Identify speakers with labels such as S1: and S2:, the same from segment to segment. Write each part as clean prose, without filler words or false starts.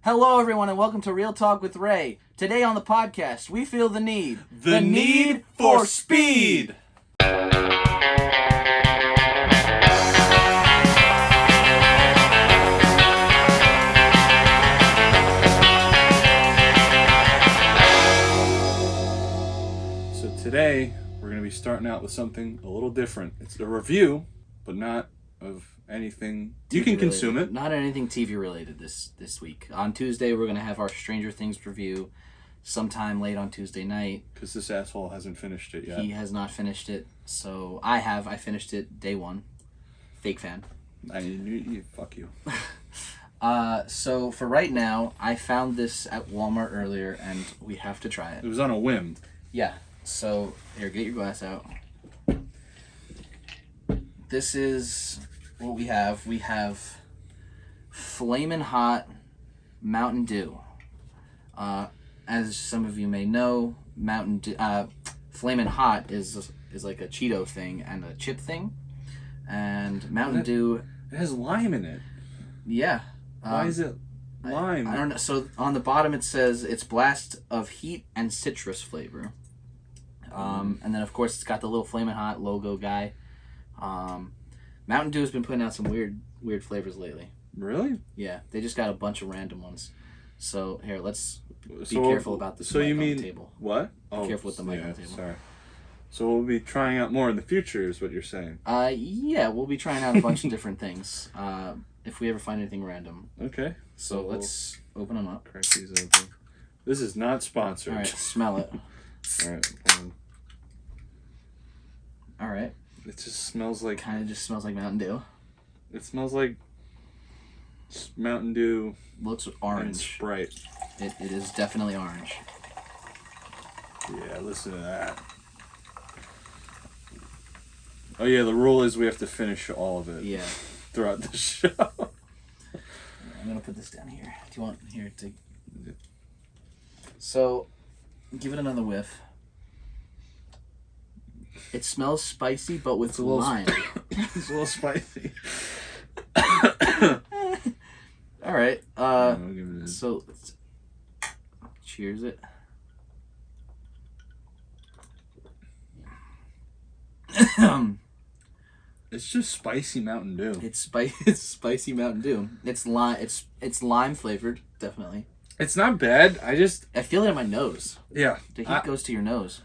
S1: Hello, everyone, and welcome to Real Talk with Ray. Today on the podcast, we feel the need.
S2: The need for speed! So today, we're going to be starting out with something a little different. It's a review, but not of anything. You can consume it.
S1: Not anything TV related this week. On Tuesday, we're going to have our Stranger Things review sometime late on Tuesday night.
S2: Because this asshole hasn't finished it yet.
S1: He has not finished it, so I have. I finished it day one. Fake fan.
S2: Fuck you.
S1: So for right now, I found this at Walmart earlier, and we have to try it.
S2: It was on a whim.
S1: Yeah. So, here, get your glass out. This is what we have. We have Flamin' Hot Mountain Dew. As some of you may know, Mountain Dew, Flamin' Hot is like a Cheeto thing and a chip thing. And Mountain Dew...
S2: It has lime in it.
S1: Yeah.
S2: Why is it lime?
S1: I don't know. So, on the bottom it says it's blast of heat and citrus flavor. And then, of course, it's got the little Flamin' Hot logo guy. Mountain Dew has been putting out some weird flavors lately.
S2: Really?
S1: Yeah, they just got a bunch of random ones. So, here, let's be careful about this
S2: mic
S1: on the table.
S2: What?
S1: Be careful with the mic on the table.
S2: Sorry. So we'll be trying out more in the future is what you're saying?
S1: Yeah, we'll be trying out a bunch of different things. If we ever find anything random.
S2: Okay.
S1: So let's open them up.
S2: Crack these open. This is not sponsored.
S1: All right, smell it.
S2: All right.
S1: All right.
S2: It just smells like...
S1: Kind of just smells like Mountain Dew.
S2: It smells like Mountain Dew.
S1: Looks orange.
S2: And Sprite.
S1: It is definitely orange.
S2: Yeah, listen to that. Oh yeah, the rule is we have to finish all of it.
S1: Yeah.
S2: Throughout the show.
S1: I'm gonna put this down here. Do you want here to? So, give it another whiff. It smells spicy, but with lime.
S2: It's a little spicy.
S1: All right.
S2: I'll give it
S1: So, let's cheers it.
S2: It's just spicy Mountain Dew.
S1: It's spicy Mountain Dew. It's lime. It's lime flavored, definitely.
S2: It's not bad. I
S1: feel it in my nose.
S2: Yeah.
S1: The heat goes to your nose.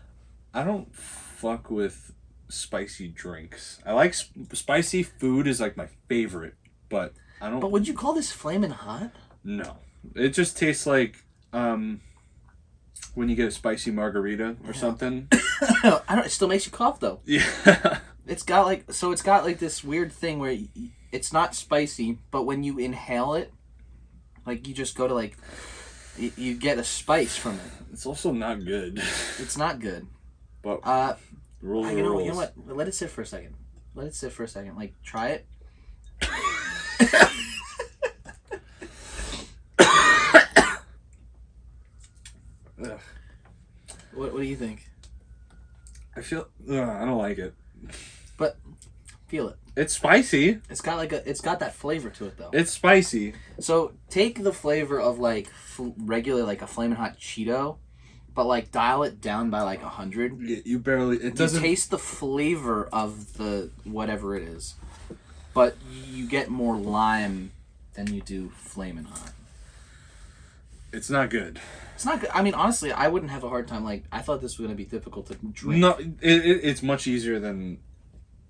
S2: I don't fuck with spicy drinks. I like spicy food is like my favorite, but I don't.
S1: But would you call this Flamin' Hot?
S2: No, it just tastes like when you get a spicy margarita or something.
S1: It still makes you cough though.
S2: Yeah.
S1: It's got like this weird thing where it's not spicy, but when you inhale it, like you just go to like, you get a spice from it.
S2: It's also not good.
S1: It's not good.
S2: But rules are
S1: rules.
S2: rules.
S1: You know what? Let it sit for a second. Like, try it. What do you think?
S2: I feel I don't like it.
S1: But feel it.
S2: It's spicy.
S1: It's got that flavor to it though.
S2: It's spicy.
S1: So take the flavor of like regular like a Flamin' Hot Cheeto, but like dial it down by like 100.
S2: You barely. It doesn't
S1: taste the flavor of the whatever it is, but you get more lime than you do Flamin' Hot.
S2: It's not good.
S1: It's not good. I mean, honestly, I wouldn't have a hard time. Like, I thought this was going to be difficult to drink.
S2: No, it's much easier than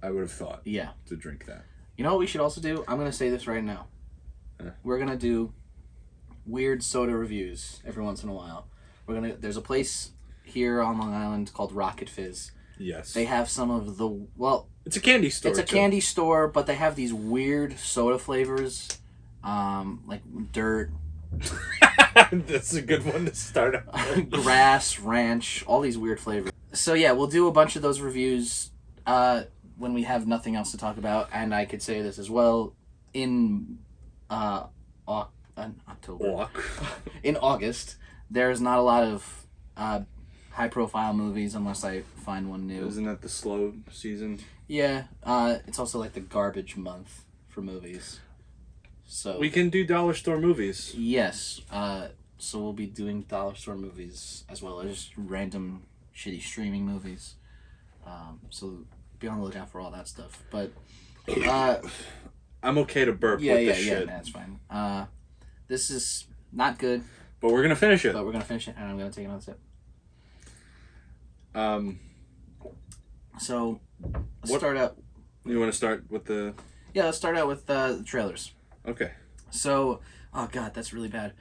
S2: I would have thought.
S1: Yeah.
S2: To drink that.
S1: You know what we should also do? I'm going to say this right now. We're going to do weird soda reviews every once in a while. There's a place here on Long Island called Rocket Fizz.
S2: Yes.
S1: They have some of the,
S2: it's a candy store.
S1: It's a candy store, but they have these weird soda flavors, like dirt.
S2: That's a good one to start out.
S1: Grass, ranch, all these weird flavors. So yeah, we'll do a bunch of those reviews when we have nothing else to talk about. And I could say this as well, in October, in August, there's not a lot of high-profile movies unless I find one new.
S2: Isn't that the slow season?
S1: Yeah, it's also like the garbage month for movies. So
S2: we can do dollar store movies.
S1: Yes. So we'll be doing dollar store movies as well as random shitty streaming movies. So be on the lookout for all that stuff. But
S2: I'm okay to burp with this shit.
S1: Yeah, that's fine. This is not good.
S2: But we're gonna finish it.
S1: But we're gonna finish it, and I'm gonna take another sip. So let's start out.
S2: You want to start with the?
S1: Yeah, let's start out with the trailers.
S2: Okay.
S1: So, oh god, that's really bad.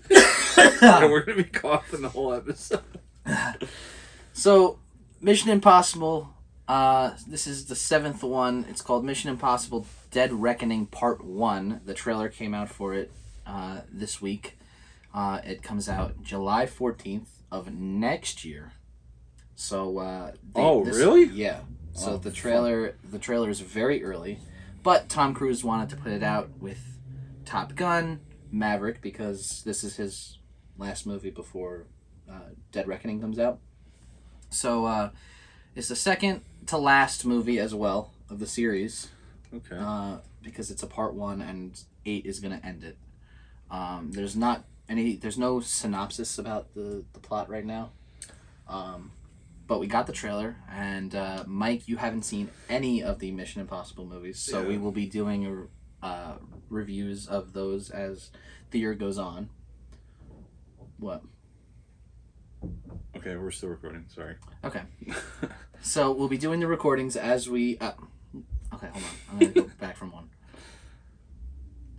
S2: We're gonna be coughing the whole episode.
S1: So, Mission Impossible. This is the 7th one. It's called Mission Impossible: Dead Reckoning Part 1. The trailer came out for it this week. It comes out July 14th of next year. So,
S2: really?
S1: Yeah. So the trailer is very early, but Tom Cruise wanted to put it out with Top Gun Maverick because this is his last movie before Dead Reckoning comes out. So it's the second to last movie as well of the series.
S2: Okay.
S1: Because it's a part 1 and 8 is going to end it. There's no synopsis about the plot right now. But we got the trailer, and Mike, you haven't seen any of the Mission Impossible movies, so we will be doing reviews of those as the year goes on. What?
S2: Okay, we're still recording. Sorry.
S1: Okay. So we'll be doing the recordings as we... okay, hold on. I'm going to go back from one.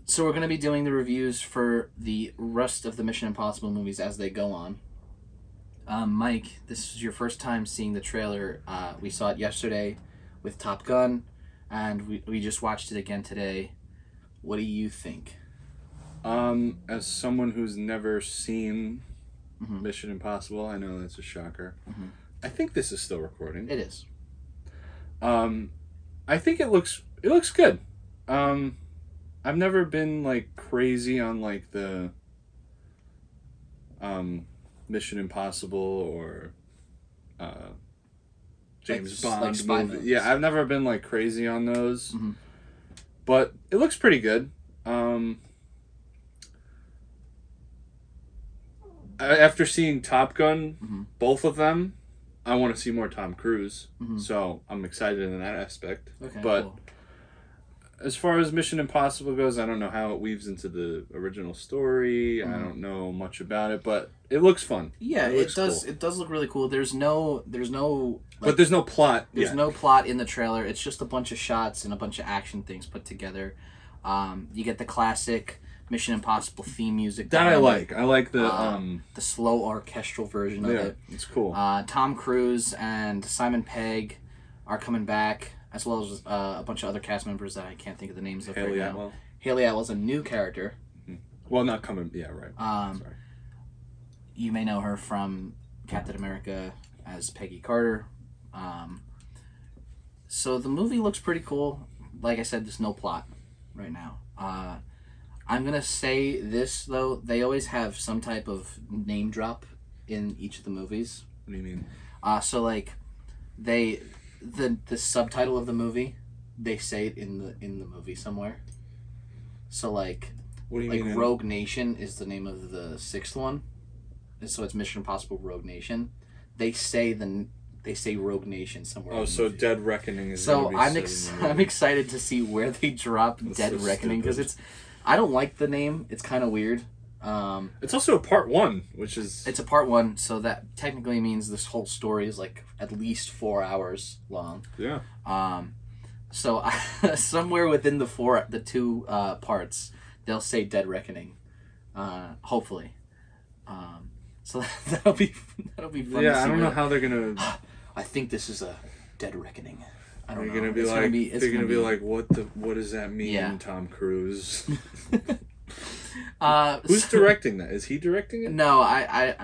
S1: So we're going to be doing the reviews for the rest of the Mission Impossible movies as they go on. Mike, this is your first time seeing the trailer. We saw it yesterday with Top Gun, and we just watched it again today. What do you think?
S2: As someone who's never seen Mission Impossible, I know that's a shocker. I think this is still recording.
S1: It is.
S2: I think it looks good. I've never been like crazy on like the Mission Impossible or James Bond movie. Yeah, I've never been like crazy on those. But it looks pretty good. After seeing Top Gun, both of them, I want to see more Tom Cruise. So I'm excited in that aspect.
S1: Okay,
S2: but
S1: cool.
S2: As far as Mission Impossible goes, I don't know how it weaves into the original story. I don't know much about it, but it looks fun.
S1: Yeah, it does.
S2: Cool.
S1: It does look really cool. There's no.
S2: But there's no plot.
S1: There's no plot in the trailer. It's just a bunch of shots and a bunch of action things put together. You get the classic Mission Impossible theme music.
S2: That I like. I like the
S1: slow orchestral version of it.
S2: It's cool.
S1: Tom Cruise and Simon Pegg are coming back, as well as a bunch of other cast members that I can't think of the names of right now. Haley Atwell's a new character.
S2: Well, not coming. Yeah, right.
S1: Sorry. You may know her from Captain America as Peggy Carter. So the movie looks pretty cool. Like I said, there's no plot right now. I'm going to say this, though. They always have some type of name drop in each of the movies.
S2: What do you mean?
S1: So, like, the subtitle of the movie, they say it in the movie somewhere. So, like,
S2: what do you
S1: mean?
S2: Like,
S1: Rogue Nation is the name of the 6th one. And so it's Mission Impossible Rogue Nation. They say Rogue Nation somewhere.
S2: Oh, so movie. Dead Reckoning is.
S1: So I'm excited to see where they drop Dead Reckoning because I don't like the name. It's kind of weird.
S2: It's also a part 1, which is.
S1: It's a part 1, so that technically means this whole story is like at least 4 hours long.
S2: Yeah.
S1: So somewhere within the two parts, they'll say Dead Reckoning. Hopefully. So that'll be fun.
S2: Yeah, I don't know how they're gonna.
S1: I think this is a Dead Reckoning. I don't know.
S2: They're gonna be like, what does that mean, Tom Cruise? Who's directing that? Is he directing it?
S1: No, I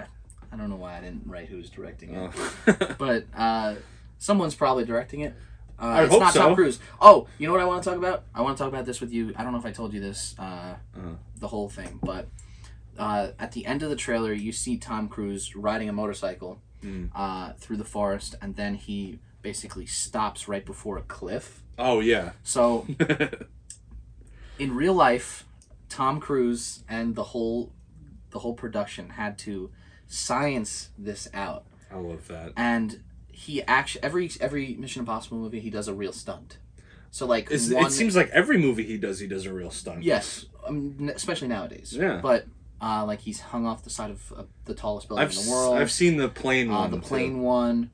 S1: don't know why I didn't write who's directing it.
S2: Oh.
S1: But someone's probably directing it.
S2: I
S1: it's
S2: hope
S1: not
S2: so.
S1: Tom Cruise. Oh, you know what I want to talk about? I want to talk about this with you. I don't know if I told you this, the whole thing, but at the end of the trailer, you see Tom Cruise riding a motorcycle through the forest, and then he basically stops right before a cliff.
S2: Oh, yeah.
S1: So, in real life, Tom Cruise and the whole production had to science this out.
S2: I love that.
S1: And he actually every Mission Impossible movie he does a real stunt. So like
S2: it seems like every movie he does a real stunt.
S1: Yes, especially nowadays.
S2: Yeah.
S1: But like he's hung off the side of the tallest building in the world.
S2: I've seen the plane one.
S1: The plane one.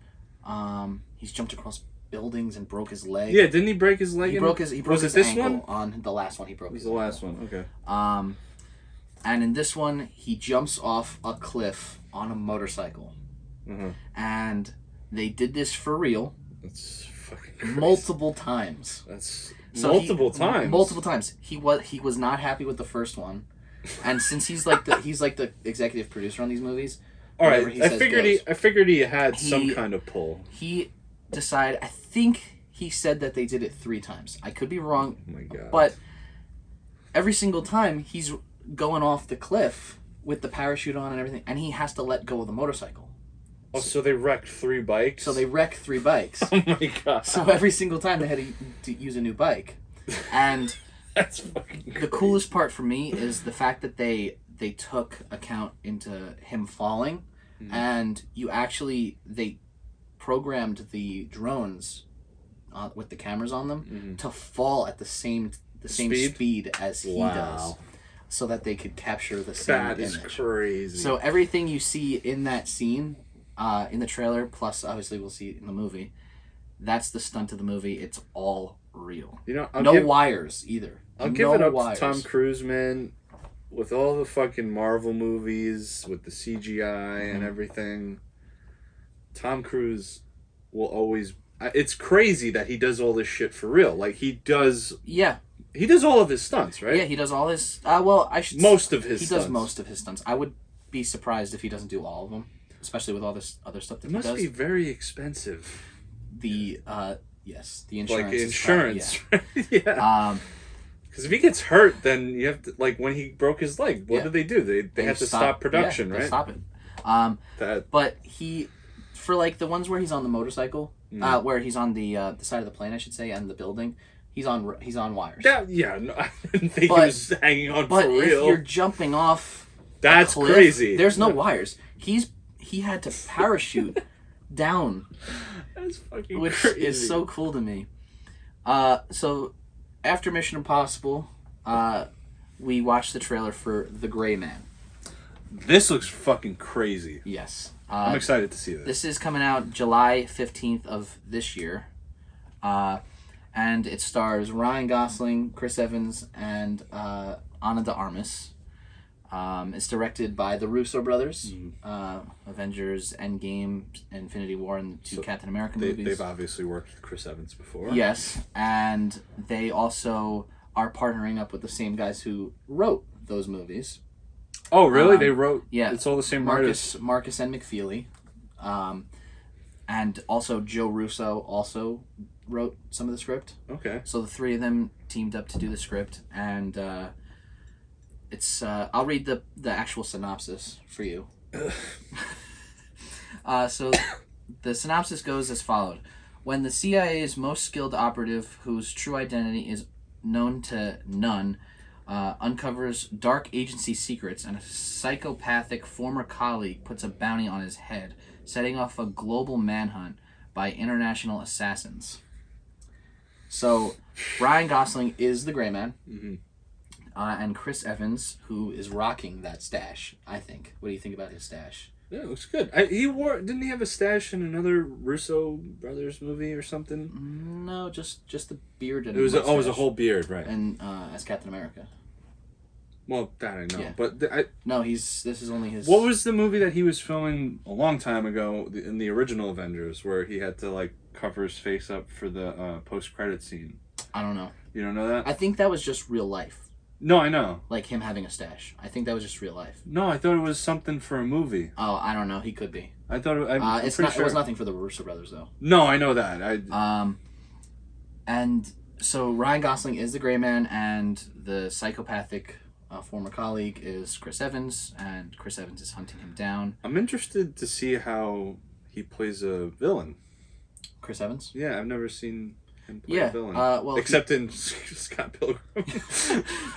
S1: He's jumped across buildings and broke his leg.
S2: Yeah, didn't he break his leg?
S1: He broke his ankle
S2: one?
S1: On the last one. He broke.
S2: It was
S1: his
S2: the
S1: ankle.
S2: last one. Okay.
S1: And in this one, he jumps off a cliff on a motorcycle, and they did this for real.
S2: That's fucking crazy.
S1: Multiple times.
S2: That's
S1: Multiple
S2: times.
S1: He was not happy with the first one, and since he's like the executive producer on these movies.
S2: All right, I figured he had some kind of pull.
S1: He decided. I think he said that they did it 3 times. I could be wrong.
S2: Oh my god!
S1: But every single time he's going off the cliff with the parachute on and everything, and he has to let go of the motorcycle.
S2: Oh, so they wrecked 3 bikes?
S1: So they wrecked 3 bikes.
S2: Oh my god.
S1: So every single time they had to use a new bike. And
S2: that's fucking crazy.
S1: The coolest part for me is the fact that they took account into him falling, and they programmed the drones with the cameras on them to fall at the same speed as he does, so that they could capture the same image.
S2: That is crazy.
S1: So everything you see in that scene, in the trailer, plus obviously we'll see it in the movie, that's the stunt of the movie. It's all real. No wires either.
S2: I'll give it up to Tom Cruise, man. With all the fucking Marvel movies, with the CGI and everything, Tom Cruise will always... It's crazy that he does all this shit for real. Like, he does...
S1: Yeah.
S2: He does all of his stunts, right?
S1: Yeah, he does all his...
S2: Most of his stunts.
S1: He does most of his stunts. I would be surprised if he doesn't do all of them, especially with all this other stuff that he does.
S2: It must be very expensive.
S1: Yes, the insurance.
S2: Like insurance,
S1: probably,
S2: yeah. Yeah. Because if he gets hurt, then you have to... Like, when he broke his leg, what did they do? They had to stop production, right?
S1: They stop it. But he... For, like, the ones where he's on the motorcycle, where he's on the side of the plane, I should say, and the building... He's on wires.
S2: No, I didn't think he was hanging on for real.
S1: But if you're jumping off,
S2: that's
S1: cliff,
S2: crazy.
S1: There's no wires. He had to parachute down.
S2: That's fucking
S1: which
S2: crazy.
S1: Is so cool to me. So after Mission Impossible, we watched the trailer for The Gray Man.
S2: This looks fucking crazy.
S1: Yes,
S2: I'm excited to see this.
S1: This is coming out July 15th of this year. And it stars Ryan Gosling, Chris Evans, and Ana de Armas. It's directed by the Russo brothers, Avengers, Endgame, Infinity War, and the 2 Captain America movies.
S2: They've obviously worked with Chris Evans before.
S1: Yes, and they also are partnering up with the same guys who wrote those movies.
S2: Oh, really? They wrote...
S1: Yeah.
S2: It's all the same writers?
S1: Marcus and McFeely. And also Joe Russo also wrote some of the script.
S2: Okay. So
S1: the 3 of them teamed up to do the script, and it's I'll read the actual synopsis for you. So the synopsis goes as followed. When the CIA's most skilled operative, whose true identity is known to none, uncovers dark agency secrets, and a psychopathic former colleague puts a bounty on his head, setting off a global manhunt by international assassins. So, Ryan Gosling is the Gray Man, and Chris Evans, who is rocking that stash, I think. What do you think about his stash?
S2: Yeah, it looks good. Didn't he have a stash in another Russo brothers movie or something?
S1: No, just the beard and
S2: it was a whole beard, right?
S1: And as Captain America.
S2: Well, that I know,
S1: yeah.
S2: But
S1: this is only his.
S2: What was the movie that he was filming a long time ago in the original Avengers, where he had to like cover his face up for the post-credit scene?
S1: I don't know.
S2: You don't know that?
S1: I think that was just real life.
S2: No, I know.
S1: Like him having a stash. I think that was just real life.
S2: No, I thought it was something for a movie.
S1: Oh, I don't know. He could be.
S2: I thought it was.
S1: It was nothing for the Russo brothers though.
S2: No, I know that.
S1: And so Ryan Gosling is the Gray Man, and the psychopathic former colleague is Chris Evans, and Chris Evans is hunting him down.
S2: I'm interested to see how he plays a villain.
S1: Chris Evans?
S2: Yeah, I've never seen... him play
S1: Yeah.
S2: a villain.
S1: Well,
S2: except in Scott Pilgrim.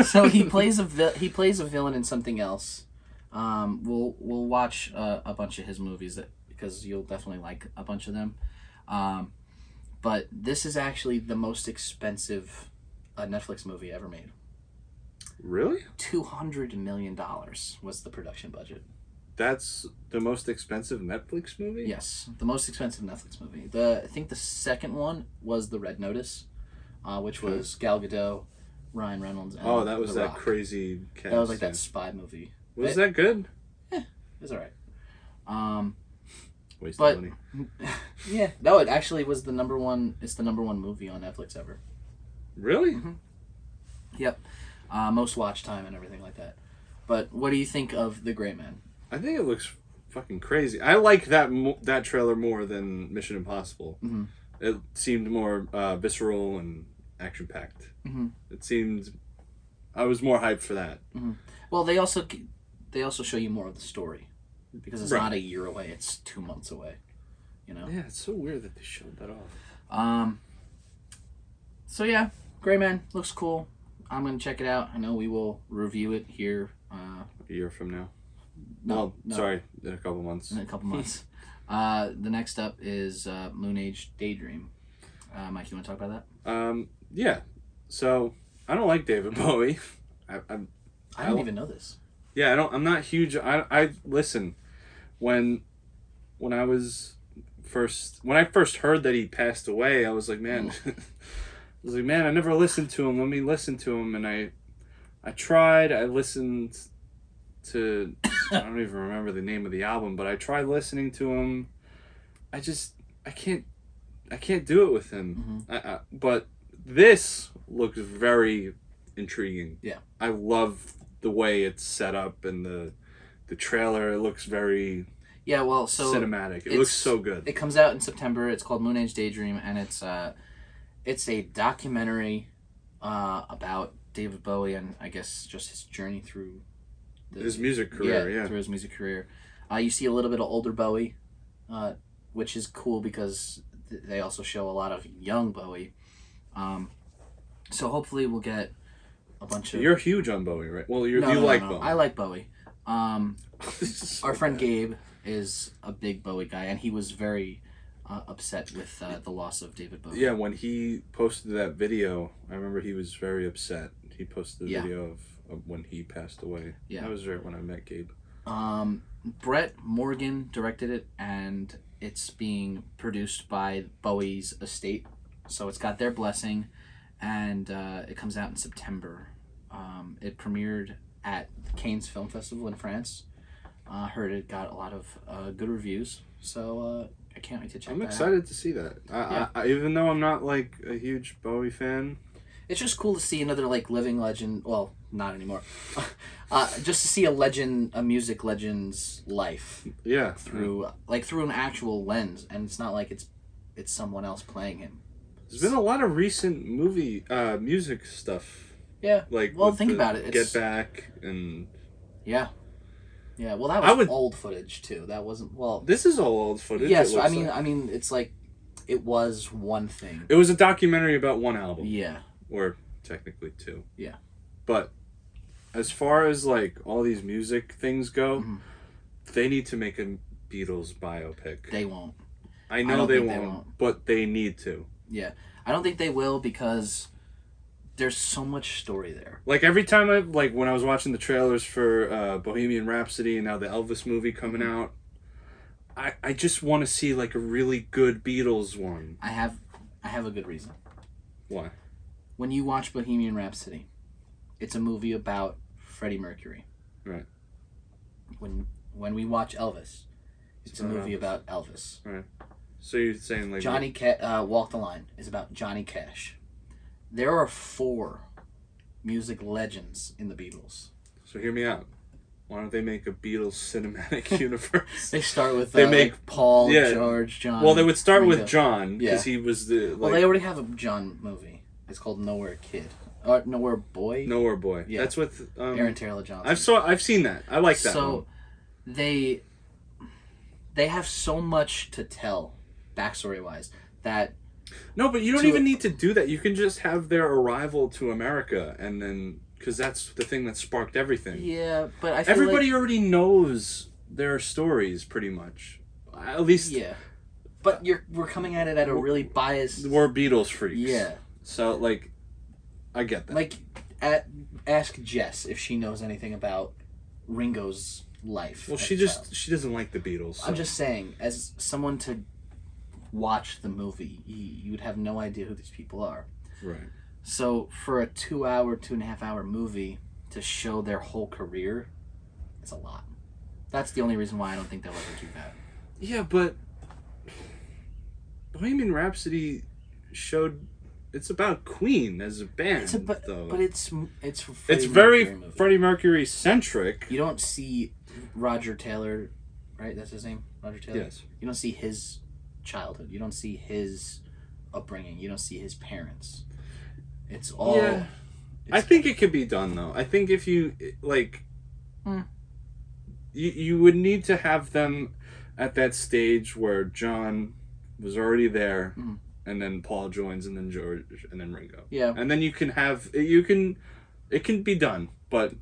S1: so he plays a villain in something else. We'll watch a bunch of his movies because you'll definitely like a bunch of them. But this is actually the most expensive Netflix movie ever made.
S2: Really?
S1: $200 million was the production budget.
S2: That's the most expensive Netflix movie?
S1: Yes, the most expensive Netflix movie. I think the second one was The Red Notice, which was Gal Gadot, Ryan Reynolds, and
S2: that was
S1: The
S2: that
S1: Rock.
S2: crazy cast.
S1: That was like that spy movie.
S2: Was that good?
S1: It was alright.
S2: Waste
S1: but
S2: of money.
S1: yeah, no, it actually was the number one. It's the number one movie on Netflix ever.
S2: Really?
S1: Mm-hmm. Yep, most watch time and everything like that. But what do you think of The Gray Man?
S2: I think it looks fucking crazy. I like that trailer more than Mission Impossible.
S1: Mm-hmm.
S2: It seemed more visceral and action packed.
S1: Mm-hmm.
S2: It seemed. I was more hyped for that.
S1: Mm-hmm. Well, they also show you more of the story because it's not a year away; it's 2 months away. You know.
S2: Yeah, it's so weird that they showed that off.
S1: So yeah, Gray Man looks cool. I'm gonna check it out. I know we will review it here.
S2: A year from now.
S1: No,
S2: sorry, in a couple months.
S1: In a couple months. The next up is Moon Age Daydream. Mike, you want to talk about that?
S2: Yeah. So I don't like David Bowie.
S1: I didn't even know this.
S2: Yeah, I'm not huge. I listen. When I first heard that he passed away, I was like, man. I never listened to him. Let me listen to him, and I tried. I listened to. I don't even remember the name of the album, but I tried listening to him. I can't do it with him.
S1: Mm-hmm.
S2: But this looks very intriguing.
S1: Yeah,
S2: I love the way it's set up and the trailer. It looks very cinematic. It looks so good.
S1: It comes out in September. It's called Moon Age Daydream, and it's a documentary about David Bowie and I guess just his journey through
S2: his music career. Yeah,
S1: through his music career. You see a little bit of older Bowie, which is cool because they also show a lot of young Bowie. So hopefully we'll get a bunch of.
S2: You're huge on Bowie, right? Well, you
S1: No,
S2: like Bowie.
S1: I like Bowie.
S2: So
S1: our friend Gabe is a big Bowie guy, and he was very upset with the loss of David Bowie.
S2: Yeah, when he posted that video, I remember he was very upset. He posted the video of when he passed away.
S1: Yeah.
S2: That was right when I met Gabe.
S1: Brett Morgan directed it, and it's being produced by Bowie's estate. So it's got their blessing, and it comes out in September. It premiered at Cannes Film Festival in France. Heard it got a lot of good reviews, so I can't wait to check.
S2: I'm
S1: that
S2: excited
S1: out.
S2: to see that. I even though I'm not like a huge Bowie fan,
S1: it's just cool to see another like living legend. Well, not anymore. Just to see a music legend's life.
S2: Yeah.
S1: Through an actual lens, and it's not like it's someone else playing him.
S2: There's been a lot of recent music stuff.
S1: Yeah.
S2: Like
S1: think about it.
S2: Get Back and.
S1: Yeah. Yeah. Well, that was old footage too. That wasn't
S2: This is all old footage.
S1: Yes, I mean, it's like it was one thing.
S2: It was a documentary about one album.
S1: Yeah.
S2: Or technically two.
S1: Yeah.
S2: But as far as like all these music things go, they need to make a Beatles biopic.
S1: They won't.
S2: I know they won't, but they need to.
S1: Yeah. I don't think they will because there's so much story there.
S2: Like every time when I was watching the trailers for Bohemian Rhapsody and now the Elvis movie coming out, I just want to see like a really good Beatles one.
S1: I have a good reason.
S2: Why?
S1: When you watch Bohemian Rhapsody, it's a movie about Freddie Mercury.
S2: Right.
S1: When we watch Elvis, it's a movie about Elvis.
S2: Right. So you're saying like
S1: Walk the Line is about Johnny Cash. There are 4 music legends in the Beatles.
S2: So hear me out. Why don't they make a Beatles cinematic universe?
S1: They start with
S2: make
S1: Paul, George, John.
S2: Well, they would start
S1: Ringo.
S2: with John because he was the.
S1: Well, they already have a John movie. It's called Nowhere Kid. Or Nowhere Boy.
S2: Nowhere Boy.
S1: Yeah.
S2: That's with
S1: Aaron Taylor Johnson.
S2: I've seen that. I like that.
S1: So
S2: one.
S1: they have so much to tell, backstory wise, that
S2: No, but you don't even need to do that. You can just have their arrival to America, and then because that's the thing that sparked everything.
S1: Yeah, but I feel
S2: everybody already knows their stories pretty much. At least,
S1: yeah. But we're coming at it at a really biased.
S2: We're Beatles freaks.
S1: Yeah.
S2: So like, I get that.
S1: Like, ask Jess if she knows anything about Ringo's life.
S2: Well, she doesn't like the Beatles. So.
S1: I'm just saying, as someone to watch the movie, you would have no idea who these people are.
S2: Right.
S1: So for a 2.5 hour movie to show their whole career, it's a lot. That's the only reason why I don't think they'll ever do that.
S2: Yeah, but Bohemian Rhapsody showed it's about Queen as a band, though.
S1: But it's
S2: very Freddie Mercury centric.
S1: You don't see Roger Taylor, right? That's his name, Roger Taylor.
S2: Yes.
S1: You don't see his childhood. You don't see his upbringing. You don't see his parents. It's all. Yeah.
S2: I think it could be done though. I think if you like, you would need to have them at that stage where John was already there, and then Paul joins, and then George, and then Ringo.
S1: Yeah.
S2: And then it can be done, but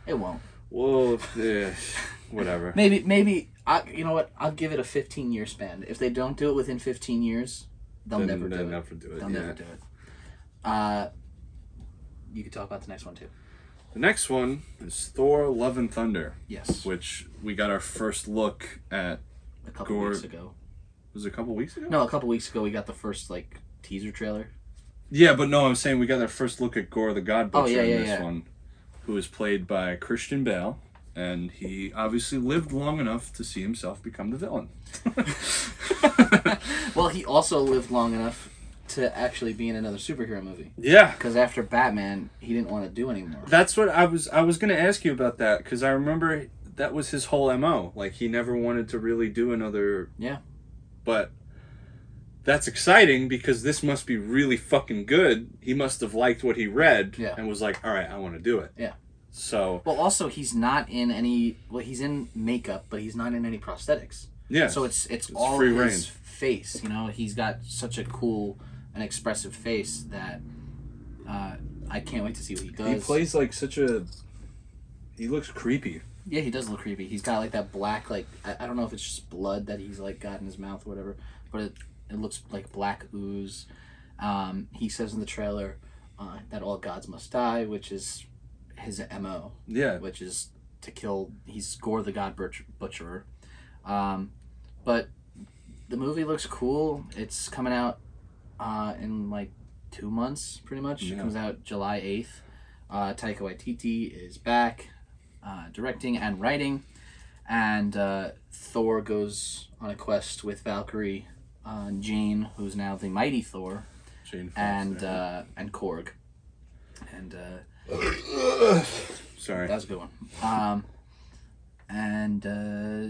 S1: it won't.
S2: Well, whatever.
S1: Maybe you know what? I'll give it a 15-year span. If they don't do it within 15 years, they'll never do it. They'll never do it. You could talk about the next one too.
S2: The next one is Thor: Love and Thunder.
S1: Yes.
S2: Which we got our first look at
S1: a couple weeks ago.
S2: Was it a couple weeks ago?
S1: No, a couple weeks ago we got the first teaser trailer.
S2: Yeah, but no, I'm saying we got our first look at Gore the God Butcher in this one, who is played by Christian Bale, and he obviously lived long enough to see himself become the villain.
S1: Well, he also lived long enough to actually be in another superhero movie.
S2: Yeah.
S1: Because after Batman, he didn't want to do anymore.
S2: That's what I was going to ask you about that, because I remember that was his whole MO. Like, he never wanted to really do another...
S1: Yeah.
S2: But that's exciting, because this must be really fucking good. He must have liked what he read and was like, all right, I want to do it.
S1: Yeah.
S2: So...
S1: Well, also, he's not in any... Well, he's in makeup, but he's not in any prosthetics.
S2: Yeah.
S1: So it's all
S2: free
S1: his
S2: reign.
S1: Face, you know? He's got such a cool and expressive face that I can't wait to see what he does.
S2: He plays like such a... He looks creepy.
S1: Yeah, he does look creepy. He's got like that black, I don't know if it's just blood that he's like got in his mouth or whatever, but it looks like black ooze. He says in the trailer that all gods must die, which is his MO.
S2: Yeah.
S1: Which is to kill. He's Gore the God Butcherer. But the movie looks cool. It's coming out in 2 months, pretty much. Yeah. It comes out July 8th. Taika Waititi is back. Directing and writing, and Thor goes on a quest with Valkyrie, Jane, who's now the mighty Thor,
S2: Jane
S1: Foster, and Korg, and
S2: sorry,
S1: that was a good one.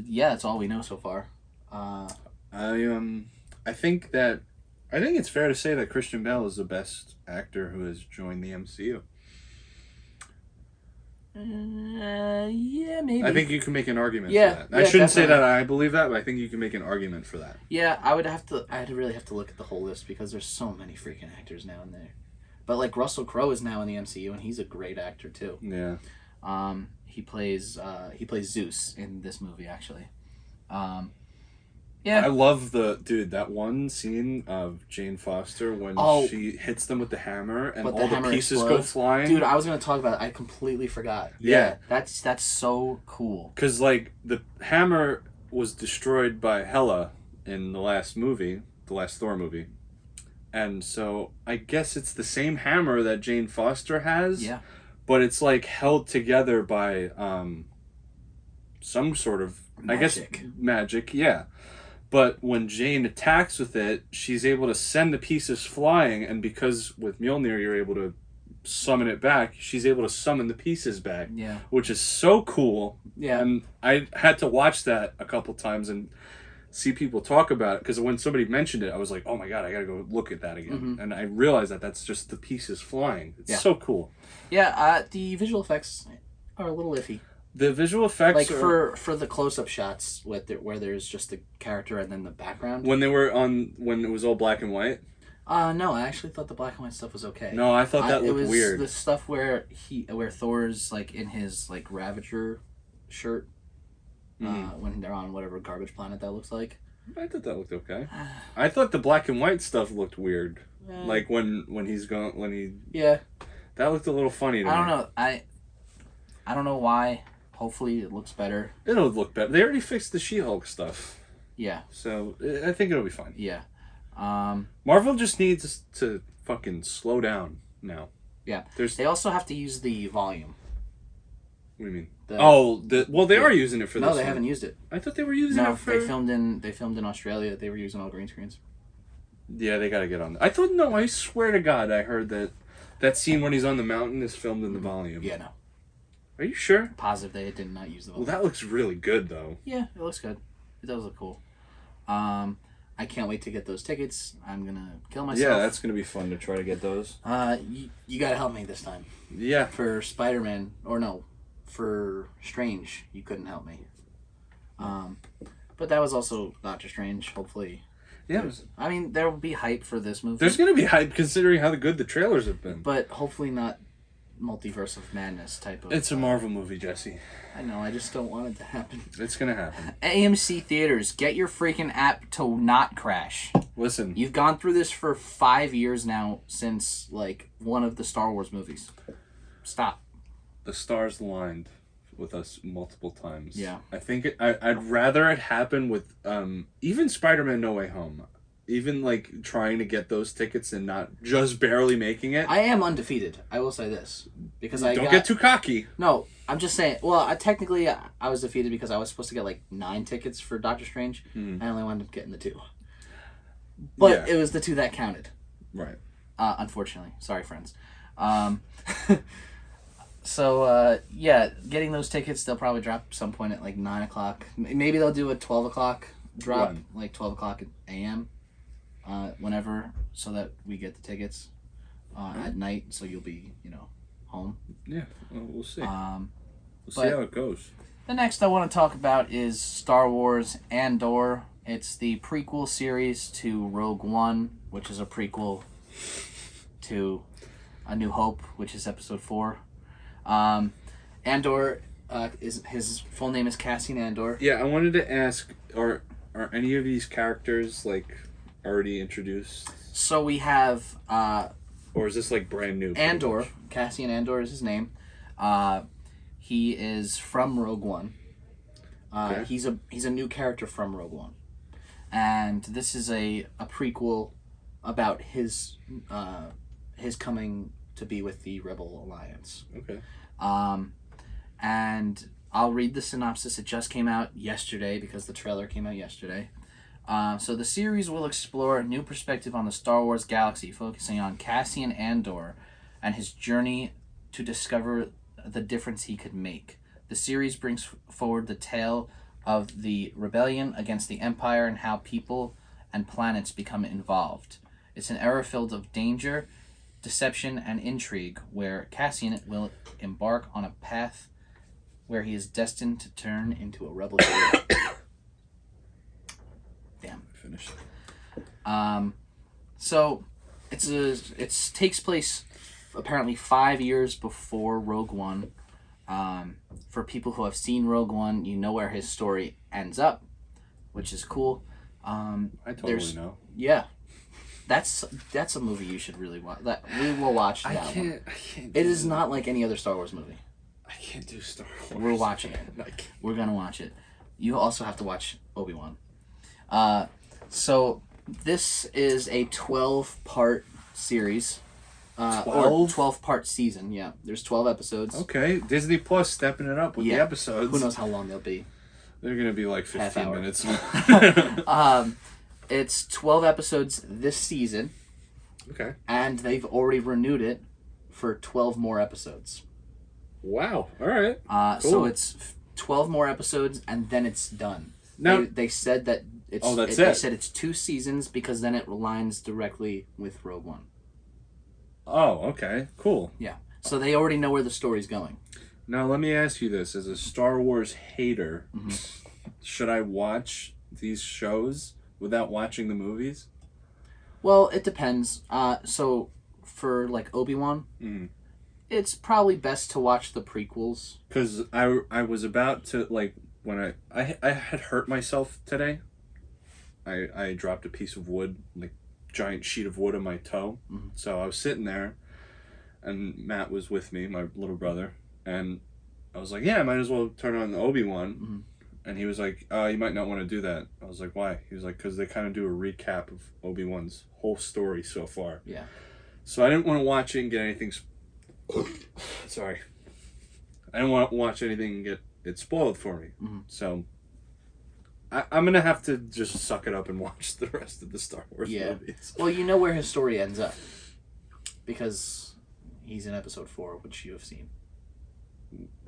S1: Yeah, that's all we know so far.
S2: I think it's fair to say that Christian Bale is the best actor who has joined the MCU.
S1: Yeah, maybe.
S2: I think you can make an argument for that. I shouldn't say that I believe that, but I think you can make an argument for that.
S1: Yeah, I'd really have to look at the whole list, because there's so many freaking actors now in there. But Russell Crowe is now in the MCU, and he's a great actor too.
S2: Yeah.
S1: He plays Zeus in this movie, actually. Yeah.
S2: I love that one scene of Jane Foster when she hits them with the hammer and all the pieces go flying.
S1: Dude, I was going to talk about it. I completely forgot. Yeah. That's so cool.
S2: Because, the hammer was destroyed by Hela in the last Thor movie. And so I guess it's the same hammer that Jane Foster has.
S1: Yeah.
S2: But it's, held together by some sort of, magic, yeah. But when Jane attacks with it, she's able to send the pieces flying, and because with Mjolnir you're able to summon it back, she's able to summon the pieces back.
S1: Yeah.
S2: Which is so cool.
S1: Yeah.
S2: And I had to watch that a couple times and see people talk about it, because when somebody mentioned it, I was like, oh my god, I gotta go look at that again. Mm-hmm. And I realized that that's just the pieces flying. It's so cool.
S1: Yeah, the visual effects are a little iffy.
S2: The visual effects,
S1: like for the close up shots where there's just the character and then the background.
S2: when it was all black and white.
S1: No, I actually thought the black and white stuff was okay.
S2: No, I thought that looked weird.
S1: The stuff where Thor's like in his like Ravager shirt, when they're on whatever garbage planet that looks like.
S2: I thought that looked okay. I thought the black and white stuff looked weird. Like when he's going that looked a little funny to me.
S1: I don't know. I don't know why. Hopefully it looks better.
S2: It'll look better. They already fixed the She-Hulk stuff.
S1: Yeah.
S2: So I think it'll be fine.
S1: Yeah.
S2: Marvel just needs to fucking slow down now.
S1: Yeah. They also have to use the volume.
S2: What do you mean? They are using it for this.
S1: No, they haven't used it.
S2: I thought they were using it for...
S1: they filmed in Australia. They were using all green screens.
S2: Yeah, they gotta get on that. I swear to God, I heard that scene when he's on the mountain is filmed in the volume.
S1: Yeah, no.
S2: Are you sure?
S1: Positive they did not use the volume.
S2: Well, that looks really good, though.
S1: Yeah, it looks good. It does look cool. I can't wait to get those tickets. I'm gonna kill myself.
S2: Yeah, that's gonna be fun to try to get those.
S1: You gotta help me this time.
S2: Yeah.
S1: For Spider-Man, or no, for Strange, you couldn't help me. But that was also Doctor Strange. Hopefully.
S2: Yeah.
S1: I mean, there will be hype for this movie.
S2: There's gonna be hype considering how good the trailers have been.
S1: But hopefully not Multiverse of Madness type of...
S2: It's a Marvel movie, Jesse.
S1: I know, I just don't want it to happen.
S2: It's gonna happen.
S1: AMC Theaters, get your freaking app to not crash.
S2: Listen.
S1: You've gone through this for 5 years now since, like, one of the Star Wars movies. Stop.
S2: The stars aligned with us multiple times.
S1: Yeah.
S2: I think I'd rather it happen with even Spider-Man No Way Home. Even like trying to get those tickets and not just barely making it.
S1: I am undefeated. I will say this because
S2: don't get too cocky.
S1: No, I'm just saying. Well, I was defeated because I was supposed to get like 9 tickets for Doctor Strange. I only wound up getting the 2. But it was the 2 that counted.
S2: Right.
S1: Unfortunately, sorry, friends. So getting those tickets, they'll probably drop some point at like 9 o'clock. Maybe they'll do a 12 o'clock drop, like 12 o'clock a.m. Whenever, so that we get the tickets at night, so you'll be, home.
S2: Yeah, well, we'll see.
S1: We'll
S2: see how it goes.
S1: The next I want to talk about is Star Wars Andor. It's the prequel series to Rogue One, which is a prequel to A New Hope, which is Episode 4. Andor, his full name is Cassian Andor.
S2: Yeah, I wanted to ask, are any of these characters like already introduced?
S1: So we have
S2: or is this like brand new?
S1: Andor. Cassian Andor is his name. He is from Rogue One. Okay. He's a new character from Rogue One, and this is a prequel about his coming to be with the Rebel Alliance.
S2: Okay.
S1: And I'll read the synopsis. It just came out yesterday because the trailer came out yesterday. So the series will explore a new perspective on the Star Wars galaxy, focusing on Cassian Andor and his journey to discover the difference he could make. The series brings forward the tale of the rebellion against the Empire and how people and planets become involved. It's an era filled of danger, deception, and intrigue, where Cassian will embark on a path where he is destined to turn into a rebel hero. Damn.
S2: Finished.
S1: So it takes place apparently 5 years before Rogue One. For people who have seen Rogue One, you know where his story ends up, which is cool.
S2: I totally know.
S1: Yeah. That's a movie you should really watch. We will watch that one.
S2: I can't.
S1: It is not like any other Star Wars movie.
S2: I can't do Star Wars.
S1: We're watching it. We're gonna watch it. You also have to watch Obi-Wan. So this is a 12-part series. 12-part season, yeah. There's 12 episodes.
S2: Okay, Disney Plus stepping it up with the episodes.
S1: Who knows how long they'll be.
S2: They're going to be like 15 minutes.
S1: It's 12 episodes this season.
S2: Okay.
S1: And they've already renewed it for 12 more episodes.
S2: Wow, all right. Cool.
S1: So it's 12 more episodes and then it's done.
S2: Now,
S1: they said that it's... They said it's 2 seasons because then it aligns directly with Rogue One.
S2: Oh, okay. Cool.
S1: Yeah. So they already know where the story's going.
S2: Now, let me ask you this. As a Star Wars hater, should I watch these shows without watching the movies?
S1: Well, it depends. So, for, like, Obi-Wan, it's probably best to watch the prequels.
S2: Because I was about to, like, when I had hurt myself today. I dropped a piece of wood, like, giant sheet of wood on my toe. So I was sitting there, and Matt was with me, my little brother, and I was like, yeah, I might as well turn on the Obi-Wan. And he was like, you might not want to do that. I was like, why? He was like, because they kind of do a recap of Obi-Wan's whole story so far.
S1: Yeah. So
S2: I didn't want to watch it and get anything... Sorry. I didn't want to watch anything and get it spoiled for me. So I'm going to have to just suck it up and watch the rest of the Star Wars movies.
S1: Well, you know where his story ends up. Because he's in episode 4, which you have seen.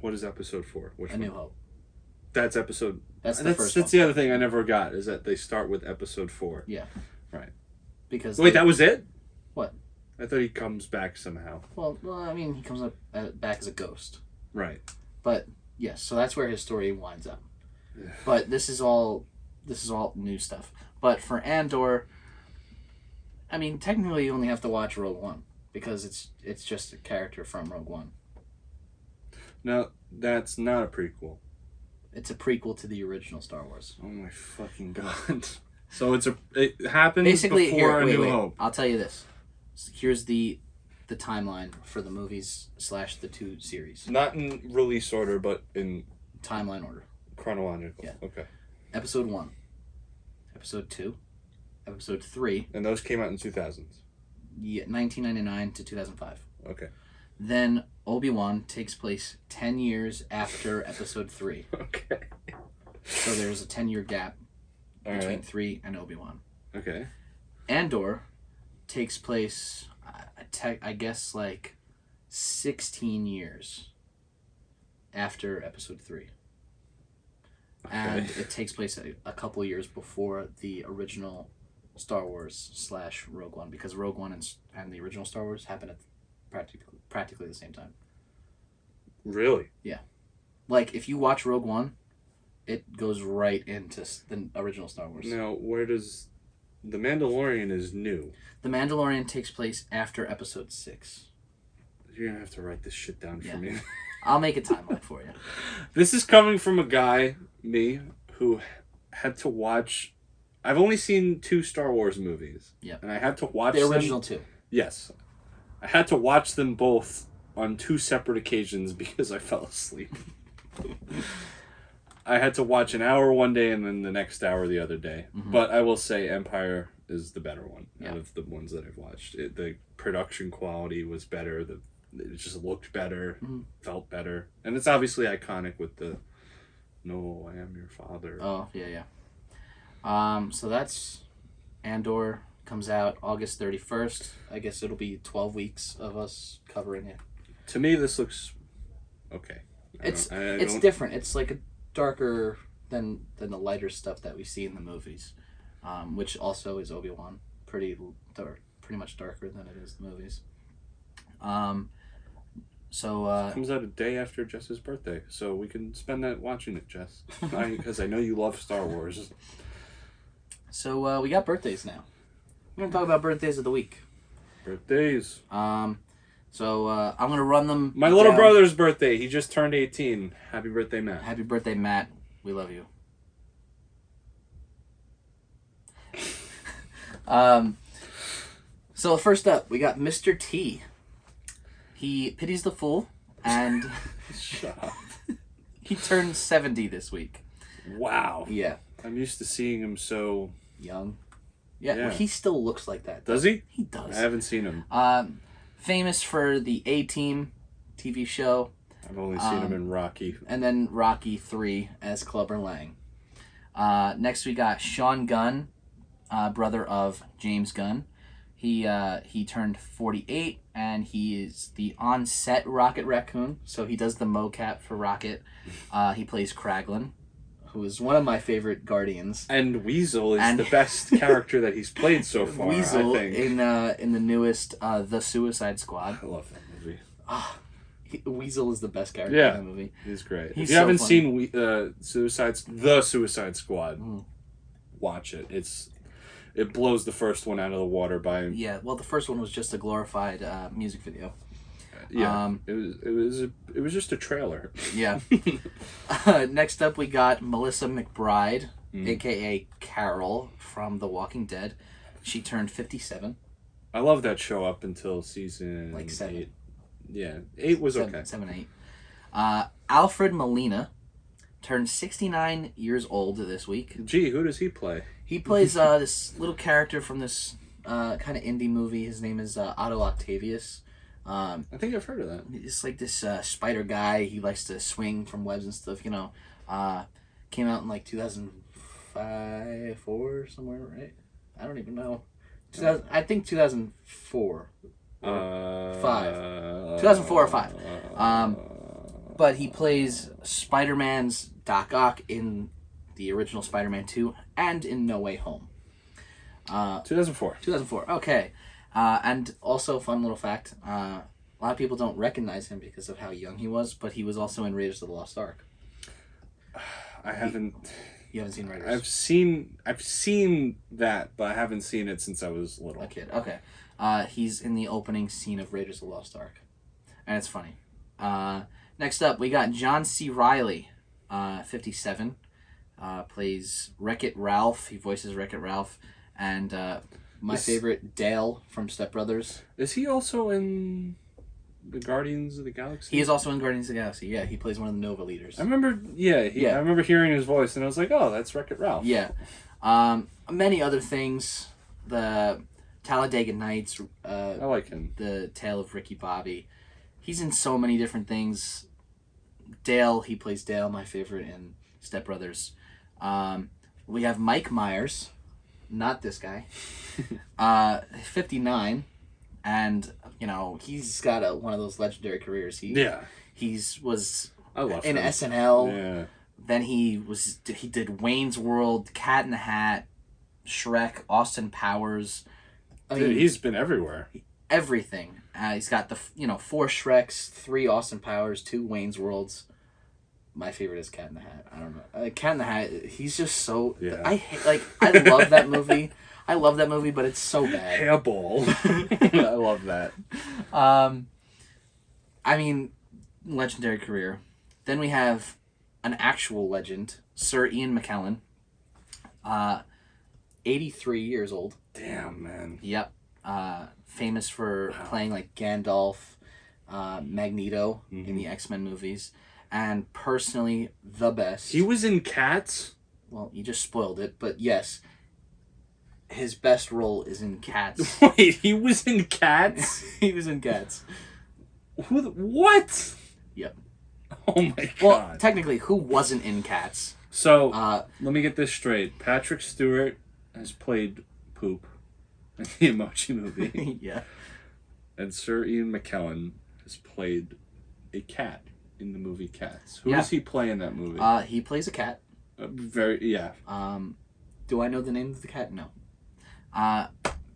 S2: What is episode 4? Which
S1: A New Hope.
S2: That's episode...
S1: That's the first
S2: That's
S1: one.
S2: the other thing I never got, is that they start with episode 4.
S1: Yeah.
S2: Right.
S1: Because...
S2: Wait, that was it?
S1: What?
S2: I thought he comes back somehow.
S1: Well, I mean, he comes up back as a ghost.
S2: Right.
S1: But, yes, so that's where his story winds up. But this is all new stuff. But for Andor, I mean, technically you only have to watch Rogue One. Because it's just a character from Rogue One.
S2: No, that's not a prequel.
S1: It's a prequel to the original Star Wars.
S2: Oh my fucking god. So it happened
S1: Basically,
S2: before A New Hope.
S1: I'll tell you this. Here's the timeline for the movies / the 2 series.
S2: Not in release order, but in...
S1: Timeline order.
S2: Chronological.
S1: Yeah.
S2: Okay.
S1: Episode 1. Episode 2. Episode 3.
S2: And those came out in 2000s?
S1: Yeah, 1999 to 2005.
S2: Okay.
S1: Then Obi-Wan takes place 10 years after Episode 3.
S2: Okay.
S1: So there's a 10-year gap between
S2: right.
S1: 3 and Obi-Wan.
S2: Okay.
S1: Andor takes place, I guess, like 16 years after Episode 3.
S2: Okay.
S1: And it takes place a couple years before the original Star Wars / Rogue One, because Rogue One and the original Star Wars happen at practically the same time.
S2: Really?
S1: Yeah. Like, if you watch Rogue One, it goes right into the original Star Wars.
S2: Now, where does... The Mandalorian is new.
S1: The Mandalorian takes place after Episode 6.
S2: You're going to have to write this shit down for me.
S1: I'll make a timeline for you.
S2: This is coming from a guy, me, who had to watch... I've only seen 2 Star Wars movies.
S1: Yeah.
S2: And I had to watch
S1: the original 2.
S2: Yes. I had to watch them both on 2 separate occasions because I fell asleep. I had to watch an hour one day and then the next hour the other day. But I will say Empire is the better one out of the ones that I've watched. The production quality was better. It just looked better, felt better. And it's obviously iconic with the, "No, I am your father."
S1: Oh, yeah. So that's Andor. Comes out August 31st. I guess it'll be 12 weeks of us covering it.
S2: To me, this looks okay.
S1: It's different. It's like a darker than the lighter stuff that we see in the movies, which also is Obi-Wan. Pretty much darker than it is the movies. It
S2: comes out a day after Jess's birthday, so we can spend that watching it, Jess. Because I know you love Star Wars.
S1: So we got birthdays now. We're going to talk about birthdays of the week.
S2: Birthdays.
S1: I'm going to run them.
S2: My little brother's birthday. He just turned 18. Happy birthday, Matt.
S1: Happy birthday, Matt. We love you. So first up, we got Mr. T. He pities the fool, and
S2: Shut up.
S1: he turned 70 this week.
S2: Wow.
S1: Yeah.
S2: I'm used to seeing him so...
S1: Young. Yeah.
S2: Yeah.
S1: Well, he still looks like that.
S2: Does he?
S1: He does.
S2: I haven't seen him.
S1: Famous for the A-Team TV show.
S2: I've only seen him in Rocky.
S1: And then Rocky 3 as Clubber Lang. Next we got Sean Gunn, brother of James Gunn. He turned 48, and he is the on-set Rocket Raccoon. So he does the mocap for Rocket. He plays Kraglin, who is one of my favorite Guardians.
S2: And Weasel is the best character that he's played so far,
S1: Weasel
S2: I think.
S1: in the newest The Suicide Squad.
S2: I love that movie.
S1: Weasel is the best character in the movie.
S2: He's great.
S1: He's
S2: if you
S1: so
S2: haven't
S1: funny.
S2: seen The Suicide Squad, watch it. It blows the first one out of the water by
S1: Yeah, well, the first one was just a glorified music video.
S2: It was just a trailer.
S1: Yeah. Next up, we got Melissa McBride, aka Carol from The Walking Dead. She turned 57.
S2: I love that show up until season
S1: Like 7.
S2: 8. Yeah, 8 was
S1: 7,
S2: okay.
S1: 7, 8. Alfred Molina turned 69 years old this week.
S2: Gee, who does he play?
S1: He plays this little character from this kind of indie movie. His name is Otto Octavius.
S2: I think I've heard of that.
S1: He's like this spider guy. He likes to swing from webs and stuff. Came out in like 2005, 4 somewhere, right? I don't even know. I think 2004. 5. 2004 or 5. But he plays Spider-Man's Doc Ock in the original Spider-Man 2 and in No Way Home.
S2: 2004.
S1: 2004. Okay. And also, fun little fact, a lot of people don't recognize him because of how young he was, but he was also in Raiders of the Lost Ark.
S2: I haven't...
S1: You haven't seen Raiders?
S2: I've seen that, but I haven't seen it since I was little.
S1: A kid. Okay. He's in the opening scene of Raiders of the Lost Ark. And it's funny. Next up, we got John C. Reilly, 57. Plays Wreck-It Ralph. He voices Wreck-It Ralph. And my favorite, Dale from Step Brothers.
S2: Is he also in the Guardians of the Galaxy?
S1: He is also in Guardians of the Galaxy. Yeah, he plays one of the Nova leaders.
S2: I remember, I remember hearing his voice, and I was like, oh, that's Wreck-It Ralph.
S1: Yeah. Many other things. The Talladega Nights.
S2: I like him.
S1: The Tale of Ricky Bobby. He's in so many different things. Dale, he plays Dale, my favorite in Step Brothers. We have Mike Myers, not this guy, 59, and he's got one of those legendary careers. Was
S2: I love
S1: in
S2: him.
S1: SNL.
S2: Yeah.
S1: Then he did Wayne's World, Cat in the Hat, Shrek, Austin Powers.
S2: Dude, he's been everywhere.
S1: Everything. He's got the 4 Shreks, 3 Austin Powers, 2 Wayne's Worlds. My favorite is Cat in the Hat. I don't know. Cat in the Hat. He's just so.
S2: Yeah.
S1: I love that movie. I love that movie, but it's so bad.
S2: Hairball. I love that.
S1: Legendary career. Then we have an actual legend, Sir Ian McKellen. 83 years old.
S2: Damn, man.
S1: Yep. Famous for playing like Gandalf, Magneto in the X-Men movies, and personally the best.
S2: He was in Cats?
S1: Well, you just spoiled it, but yes. His best role is in Cats.
S2: Wait, he was in Cats?
S1: He was in Cats.
S2: What?
S1: Yep.
S2: Oh my god.
S1: Well, technically, who wasn't in Cats?
S2: So, let me get this straight. Patrick Stewart has played Poop in the Emoji Movie.
S1: Yeah.
S2: And Sir Ian McKellen has played a cat in the movie Cats. Who does he play in that movie?
S1: He plays a cat. Do I know the name of the cat? No. I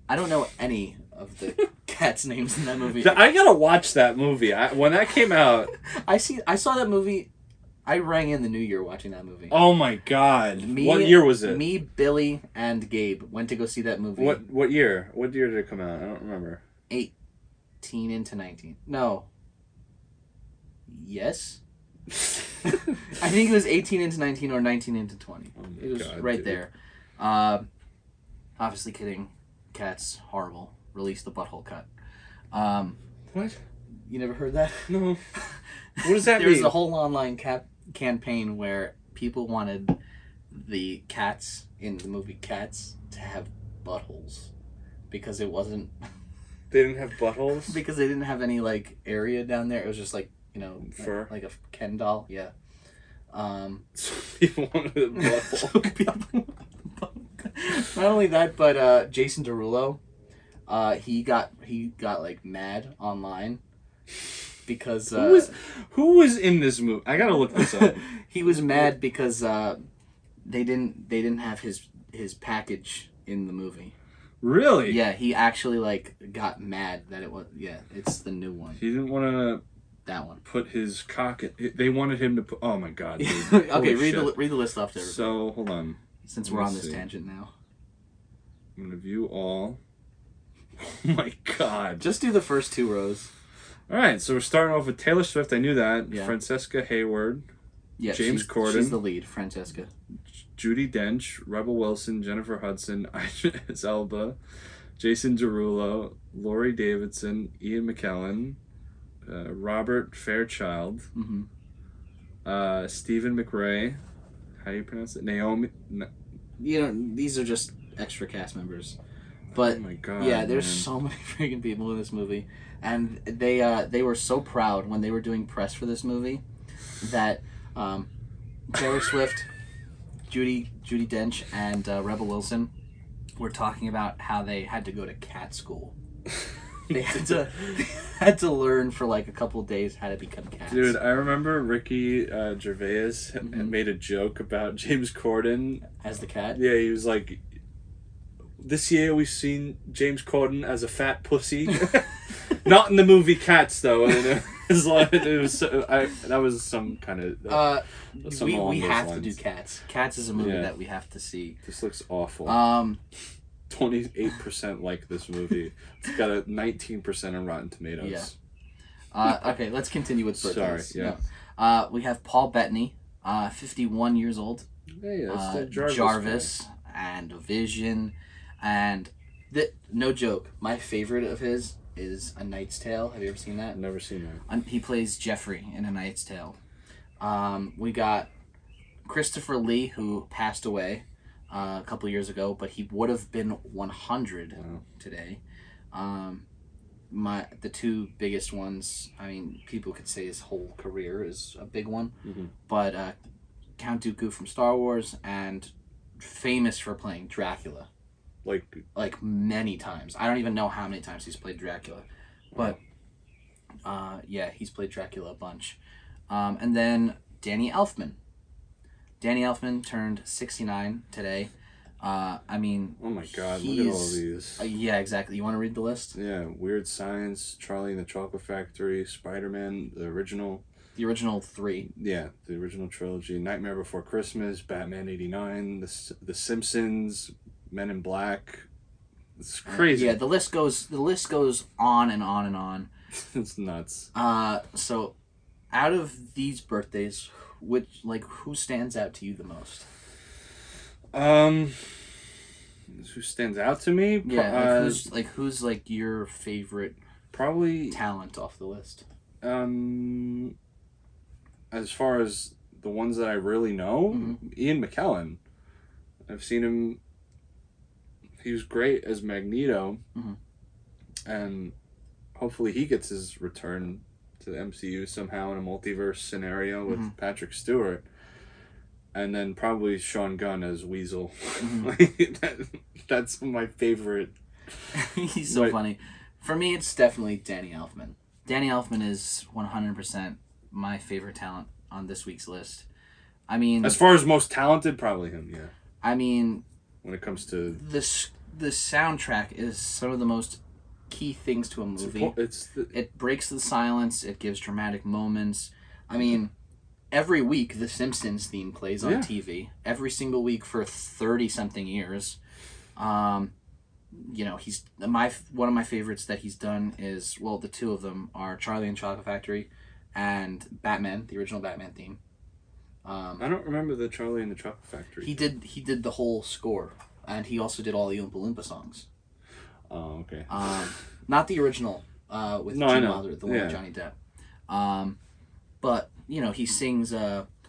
S1: don't know any of the cats' names in that movie.
S2: I gotta watch that movie. When that came out...
S1: I saw that movie... I rang in the new year watching that movie.
S2: Oh my god. What year was it?
S1: Me, Billy, and Gabe went to go see that movie.
S2: What year? What year did it come out? I don't remember.
S1: 18 into 19. No. Yes? I think it was 18 into 19 or 19 into 20. It was right there. Obviously kidding. Cats, horrible. Release the butthole cut.
S2: What?
S1: You never heard that?
S2: No. What does that mean?
S1: There was a whole online campaign where people wanted the cats in the movie Cats to have buttholes because it wasn't.
S2: They didn't have buttholes?
S1: Because they didn't have any area down there. It was just
S2: fur,
S1: like a Ken doll. Yeah.
S2: So people wanted a butthole.
S1: Not only that, but Jason Derulo, he got mad online. Because
S2: who was in this movie? I gotta look this up.
S1: He was mad because they didn't have his package in the movie.
S2: Really?
S1: Yeah, he actually got mad that it was. Yeah, it's the new one.
S2: He didn't want to
S1: That one.
S2: Put his cock in... They wanted him to put... Oh, my God, dude.
S1: Okay, read the list off to everybody.
S2: So, hold on.
S1: Since we're on this tangent now.
S2: I'm going to view all. Oh, my God.
S1: Just do the first 2 rows.
S2: All right, so we're starting off with Taylor Swift. I knew that.
S1: Yeah.
S2: Francesca Hayward.
S1: Yeah,
S2: James Corden.
S1: She's the lead, Francesca.
S2: Judi Dench, Rebel Wilson, Jennifer Hudson, Idris Elba, Jason Derulo, Laurie Davidson, Ian McKellen, Robert Fairchild, Stephen McRae. How do you pronounce it? Naomi.
S1: These are just extra cast members. But,
S2: oh my God,
S1: yeah, there's
S2: man.
S1: so many freaking people in this movie. And they were so proud when they were doing press for this movie that Taylor Swift, Judi Dench, and Rebel Wilson were talking about how they had to go to cat school. They had to learn for like a couple of days how to become cats.
S2: Dude, I remember Ricky Gervais made a joke about James Corden
S1: as the cat.
S2: Yeah, he was like, "This year we've seen James Corden as a fat pussy." Not in the movie Cats, though. And that was some kind of.
S1: We have to do Cats. Cats is a movie that we have to see.
S2: This looks awful. 28% like this movie. It's got a 19% on Rotten Tomatoes.
S1: Yeah. Okay, let's continue with birthdays.
S2: Sorry. Yeah.
S1: We have Paul Bettany, 51 years old.
S2: Hey, that's the
S1: Jarvis and Vision, and no joke. My favorite of his is A Knight's Tale. Have you ever seen that?
S2: Never seen that.
S1: He plays Jeffrey in A Knight's Tale. We got Christopher Lee, who passed away a couple years ago, but he would have been 100 today. The 2 biggest ones, I mean, people could say his whole career is a big one, but Count Dooku from Star Wars, and famous for playing Dracula. Like many times. I don't even know how many times he's played Dracula. But, he's played Dracula a bunch. And then Danny Elfman. Danny Elfman turned 69 today. I mean...
S2: Oh my God, look at all these.
S1: Yeah, exactly. You want to read the list?
S2: Yeah, Weird Science, Charlie and the Chocolate Factory, Spider-Man, the original...
S1: The original 3.
S2: Yeah, the original trilogy. Nightmare Before Christmas, Batman 89, The Simpsons... Men in Black. It's crazy.
S1: Yeah, the list goes on and on and on.
S2: It's nuts.
S1: So out of these birthdays, who stands out to you the most?
S2: Who stands out to me?
S1: Yeah, who's your favorite
S2: probably
S1: talent off the list?
S2: As far as the ones that I really know, Ian McKellen. I've seen him. He was great as Magneto, and hopefully he gets his return to the MCU somehow in a multiverse scenario with Patrick Stewart, and then probably Sean Gunn as Weasel. That's my favorite.
S1: He's so funny. For me, it's definitely Danny Elfman. Danny Elfman is 100% my favorite talent on this week's list. I mean,
S2: as far as most talented, probably him. Yeah.
S1: I mean,
S2: when it comes to
S1: the soundtrack is some of the most key things to a movie. It breaks the silence. It gives dramatic moments. I mean, every week the Simpsons theme plays on TV. Every single week for 30-something years. He's one of my favorites that he's done is, the 2 of them are Charlie and Chocolate Factory and Batman, the original Batman theme.
S2: I don't remember the Charlie and the Chocolate Factory.
S1: He did the whole score, and he also did all the Oompa Loompa songs.
S2: Oh, okay.
S1: Not the original with Gene Wilder, the one with Johnny Depp. But he sings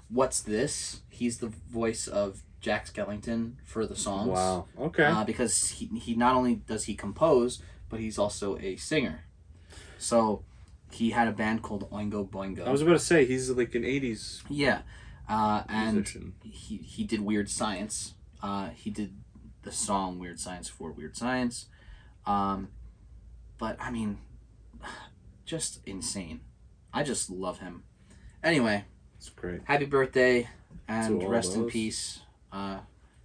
S1: "What's This?" He's the voice of Jack Skellington for the songs.
S2: Wow. Okay.
S1: Because he not only does he compose, but he's also a singer. So he had a band called Oingo Boingo.
S2: I was about to say he's like an 80s.
S1: Yeah. And
S2: musician.
S1: he did Weird Science. He did the song Weird Science for Weird Science. But, I mean, just insane. I just love him. Anyway.
S2: It's great.
S1: Happy birthday, and rest in peace to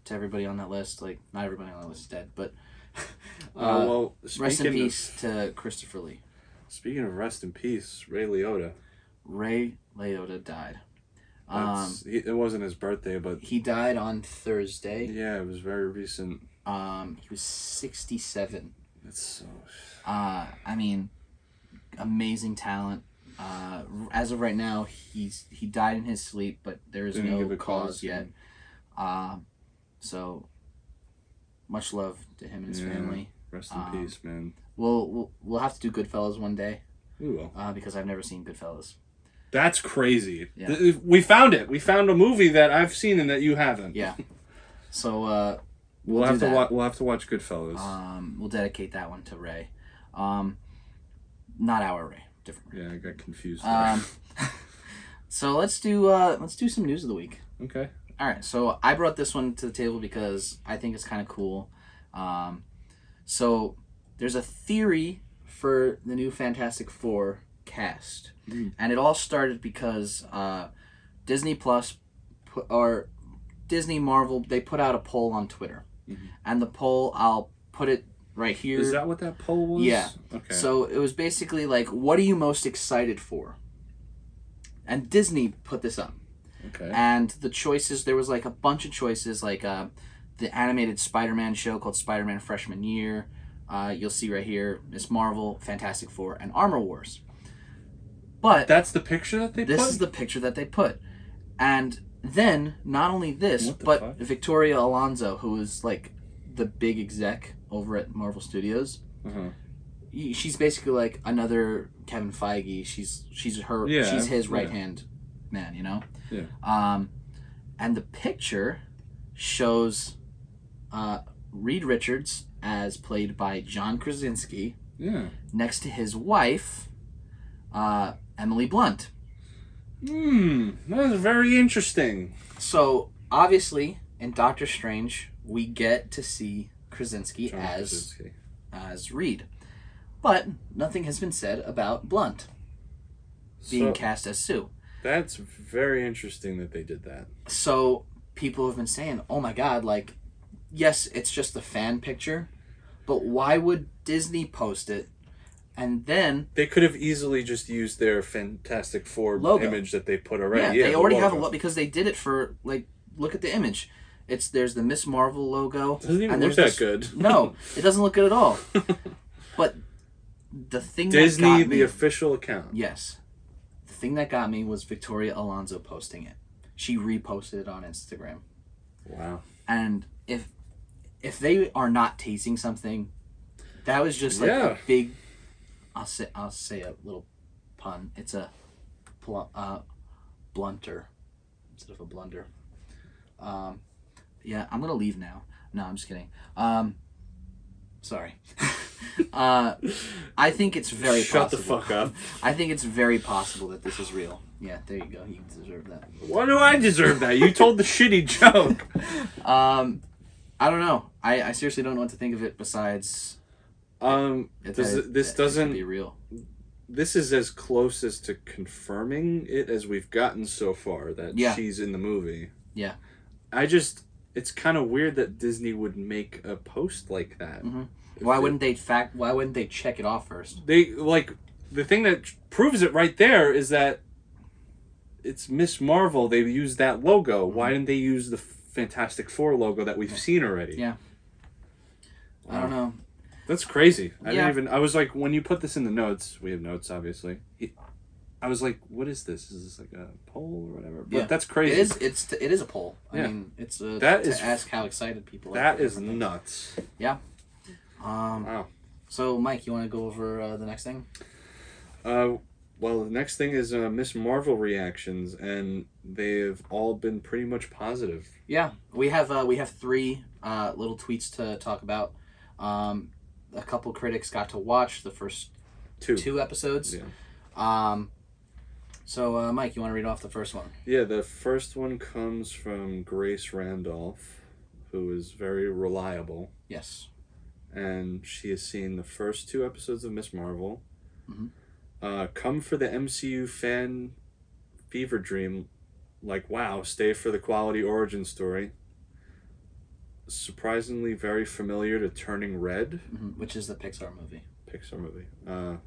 S1: everybody on that list. Like, not everybody on that list is dead, but rest in peace to Christopher Lee.
S2: Speaking of rest in peace, Ray Liotta.
S1: Ray Liotta died.
S2: It wasn't his birthday, but
S1: he died on Thursday.
S2: Yeah, it was very recent.
S1: He was 67.
S2: That's so.
S1: I mean, amazing talent. As of right now, he died in his sleep, but there is no cause yet. So much love to him and his family.
S2: Rest in peace, man.
S1: We'll have to do Goodfellas one day.
S2: We will.
S1: Because I've never seen Goodfellas.
S2: That's crazy.
S1: Yeah.
S2: We found it. We found a movie that I've seen and that you haven't.
S1: Yeah. So
S2: we'll have to watch Goodfellas.
S1: We'll dedicate that one to Ray. Not our Ray. Different Ray.
S2: Yeah, I got confused there.
S1: So let's do some news of the week.
S2: Okay.
S1: All right. So I brought this one to the table because I think it's kind of cool. So there's a theory for the new Fantastic Four cast. And it all started because Disney Plus or Disney Marvel, they put out a poll on Twitter. And the poll, I'll put it right here.
S2: Is that what that poll was?
S1: Yeah.
S2: Okay.
S1: So it was basically like, what are you most excited for? And Disney put this up.
S2: Okay.
S1: And the choices, there was like a bunch of choices, like the animated Spider-Man show called Spider-Man Freshman Year. You'll see right here, Miss Marvel, Fantastic Four, and Armor Wars. But
S2: that's the picture that they put?
S1: This is the picture that they put. And then, not only this, but fuck? Victoria Alonso, who is like the big exec over at Marvel Studios, she's basically like another Kevin Feige. She's his right-hand man, you know?
S2: Yeah.
S1: And the picture shows Reed Richards, as played by John Krasinski, next to his wife, Emily Blunt.
S2: That is very interesting.
S1: So, obviously, in Doctor Strange, we get to see Krasinski as Reed. But nothing has been said about Blunt being cast as Sue.
S2: That's very interesting that they did that.
S1: So, people have been saying, oh my god, like, yes, it's just a fan picture, but why would Disney post it? And then
S2: they could have easily just used their Fantastic Four logo image that they put already.
S1: Yeah, they already have a logo because they did it for, like, look at the image. There's the Miss Marvel logo.
S2: It doesn't even look that good.
S1: No, it doesn't look good at all. But the thing
S2: Disney,
S1: that got me,
S2: the official account.
S1: Yes. The thing that got me was Victoria Alonso posting it. She reposted it on Instagram.
S2: Wow.
S1: And if they are not teasing something, that was just like a big. I'll say a little pun. It's a blunter instead of a blunder. Yeah, I'm gonna leave now. No, I'm just kidding. Sorry. I think it's very possible.
S2: Shut the fuck up.
S1: I think it's very possible that this is real. Yeah, there you go. You deserve that.
S2: Why do I deserve that? You told the shitty joke.
S1: I don't know. I seriously don't know what to think of it besides.
S2: This doesn't
S1: be real.
S2: This is as close as to confirming it as we've gotten so far that she's in the movie.
S1: Yeah.
S2: It's kind of weird that Disney would make a post like that.
S1: Mm-hmm. Why wouldn't they check it off first?
S2: The thing that proves it right there is that it's Miss Marvel. They used that logo. Mm-hmm. Why didn't they use the Fantastic Four logo that we've seen already?
S1: Yeah. I don't know.
S2: That's crazy. I was like, when you put this in the notes, we have notes, obviously. I was like, what is this? Is this like a poll or whatever? But that's crazy.
S1: It is a poll. I mean, it's to ask how excited people are.
S2: That is nuts.
S1: Yeah.
S2: Wow.
S1: So, Mike, you want to go over the next thing?
S2: Well, the next thing is Miss Marvel reactions, and they've all been pretty much positive.
S1: Yeah, we have 3 little tweets to talk about. A couple critics got to watch the first 2 episodes.
S2: Yeah.
S1: So, Mike, you want to read off the first one?
S2: Yeah, the first one comes from Grace Randolph, who is very reliable.
S1: Yes.
S2: And she has seen the first 2 episodes of Miss Marvel.
S1: Mm-hmm.
S2: Come for the MCU fan fever dream. Like, wow, stay for the quality origin story. Surprisingly very familiar to Turning Red.
S1: Mm-hmm. Which is the Pixar movie.
S2: And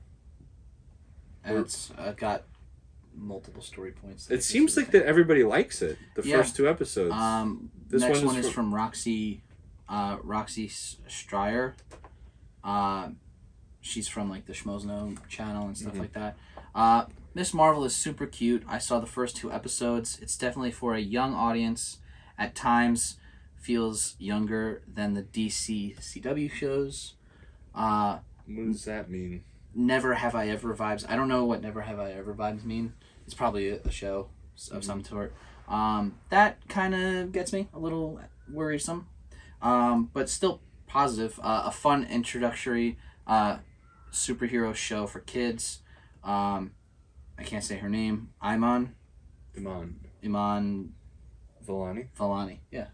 S2: it's got
S1: multiple story points.
S2: It seems like that everybody likes it. The first 2 episodes.
S1: This next one is from Roxy Stryer. She's from like the Schmozno channel and stuff like that. Miss Marvel is super cute. I saw the first 2 episodes. It's definitely for a young audience. At times, feels younger than the DC CW shows.
S2: What does that mean?
S1: Never Have I Ever vibes. I don't know what Never Have I Ever vibes mean. It's probably a show of some sort. That kind of gets me a little worrisome, but still positive. A fun introductory superhero show for kids. I can't say her name. Iman Vellani. Yeah.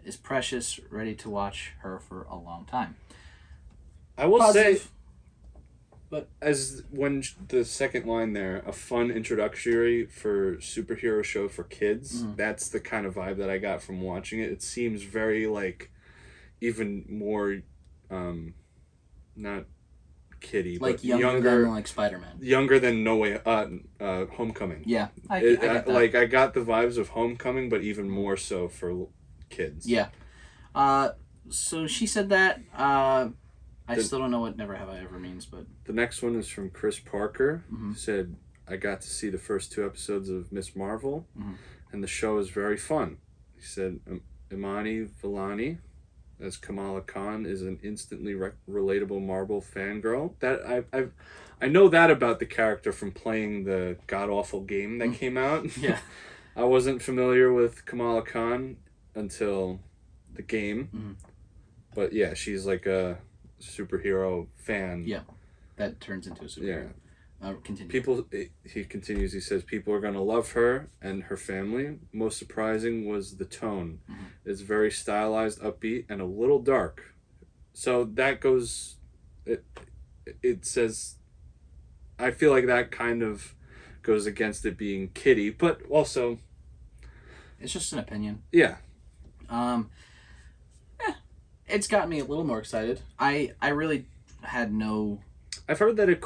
S1: Is precious. Ready to watch her for a long time.
S2: I will
S1: Positive.
S2: say, but the second line there, a fun introductory for superhero show for kids. That's the kind of vibe that I got from watching it. It seems very like, even more, not kiddie,
S1: like
S2: but
S1: younger than like Spider-Man.
S2: Younger than Homecoming.
S1: Yeah, I get that.
S2: Like I got the vibes of Homecoming, but even more so for kids.
S1: Yeah. So she said that. I still don't know what Never Have I Ever means, but...
S2: The next one is from Chris Parker. He said, I got to see the first 2 episodes of Miss Marvel, and the show is very fun. He said, Imani Vellani, as Kamala Khan, is an instantly relatable Marvel fangirl. That I know that about the character from playing the god-awful game that came out.
S1: Yeah.
S2: I wasn't familiar with Kamala Khan until the game. But yeah, she's like a superhero fan.
S1: Yeah, that turns into a superhero. Yeah. Continue.
S2: He continues, he says, people are going to love her and her family. Most surprising was the tone. It's very stylized, upbeat, and a little dark. So that goes, it says, I feel like that kind of goes against it being kiddie, but also...
S1: It's just an opinion.
S2: Yeah.
S1: It's got me a little more excited. I really had no...
S2: I've heard that it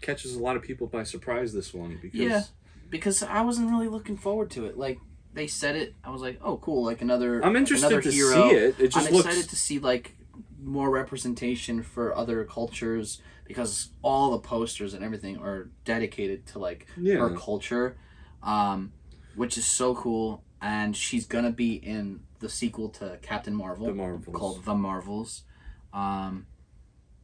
S2: catches a lot of people by surprise, this one.
S1: Because I wasn't really looking forward to it. Like, they said it, I was like, oh, cool, like another
S2: I'm interested
S1: another
S2: to
S1: hero.
S2: see it. It just
S1: I'm
S2: looks...
S1: excited to see, like, more representation for other cultures, because all the posters and everything are dedicated to, like, her culture, which is so cool. And she's going to be in the sequel to Captain Marvel called The Marvels.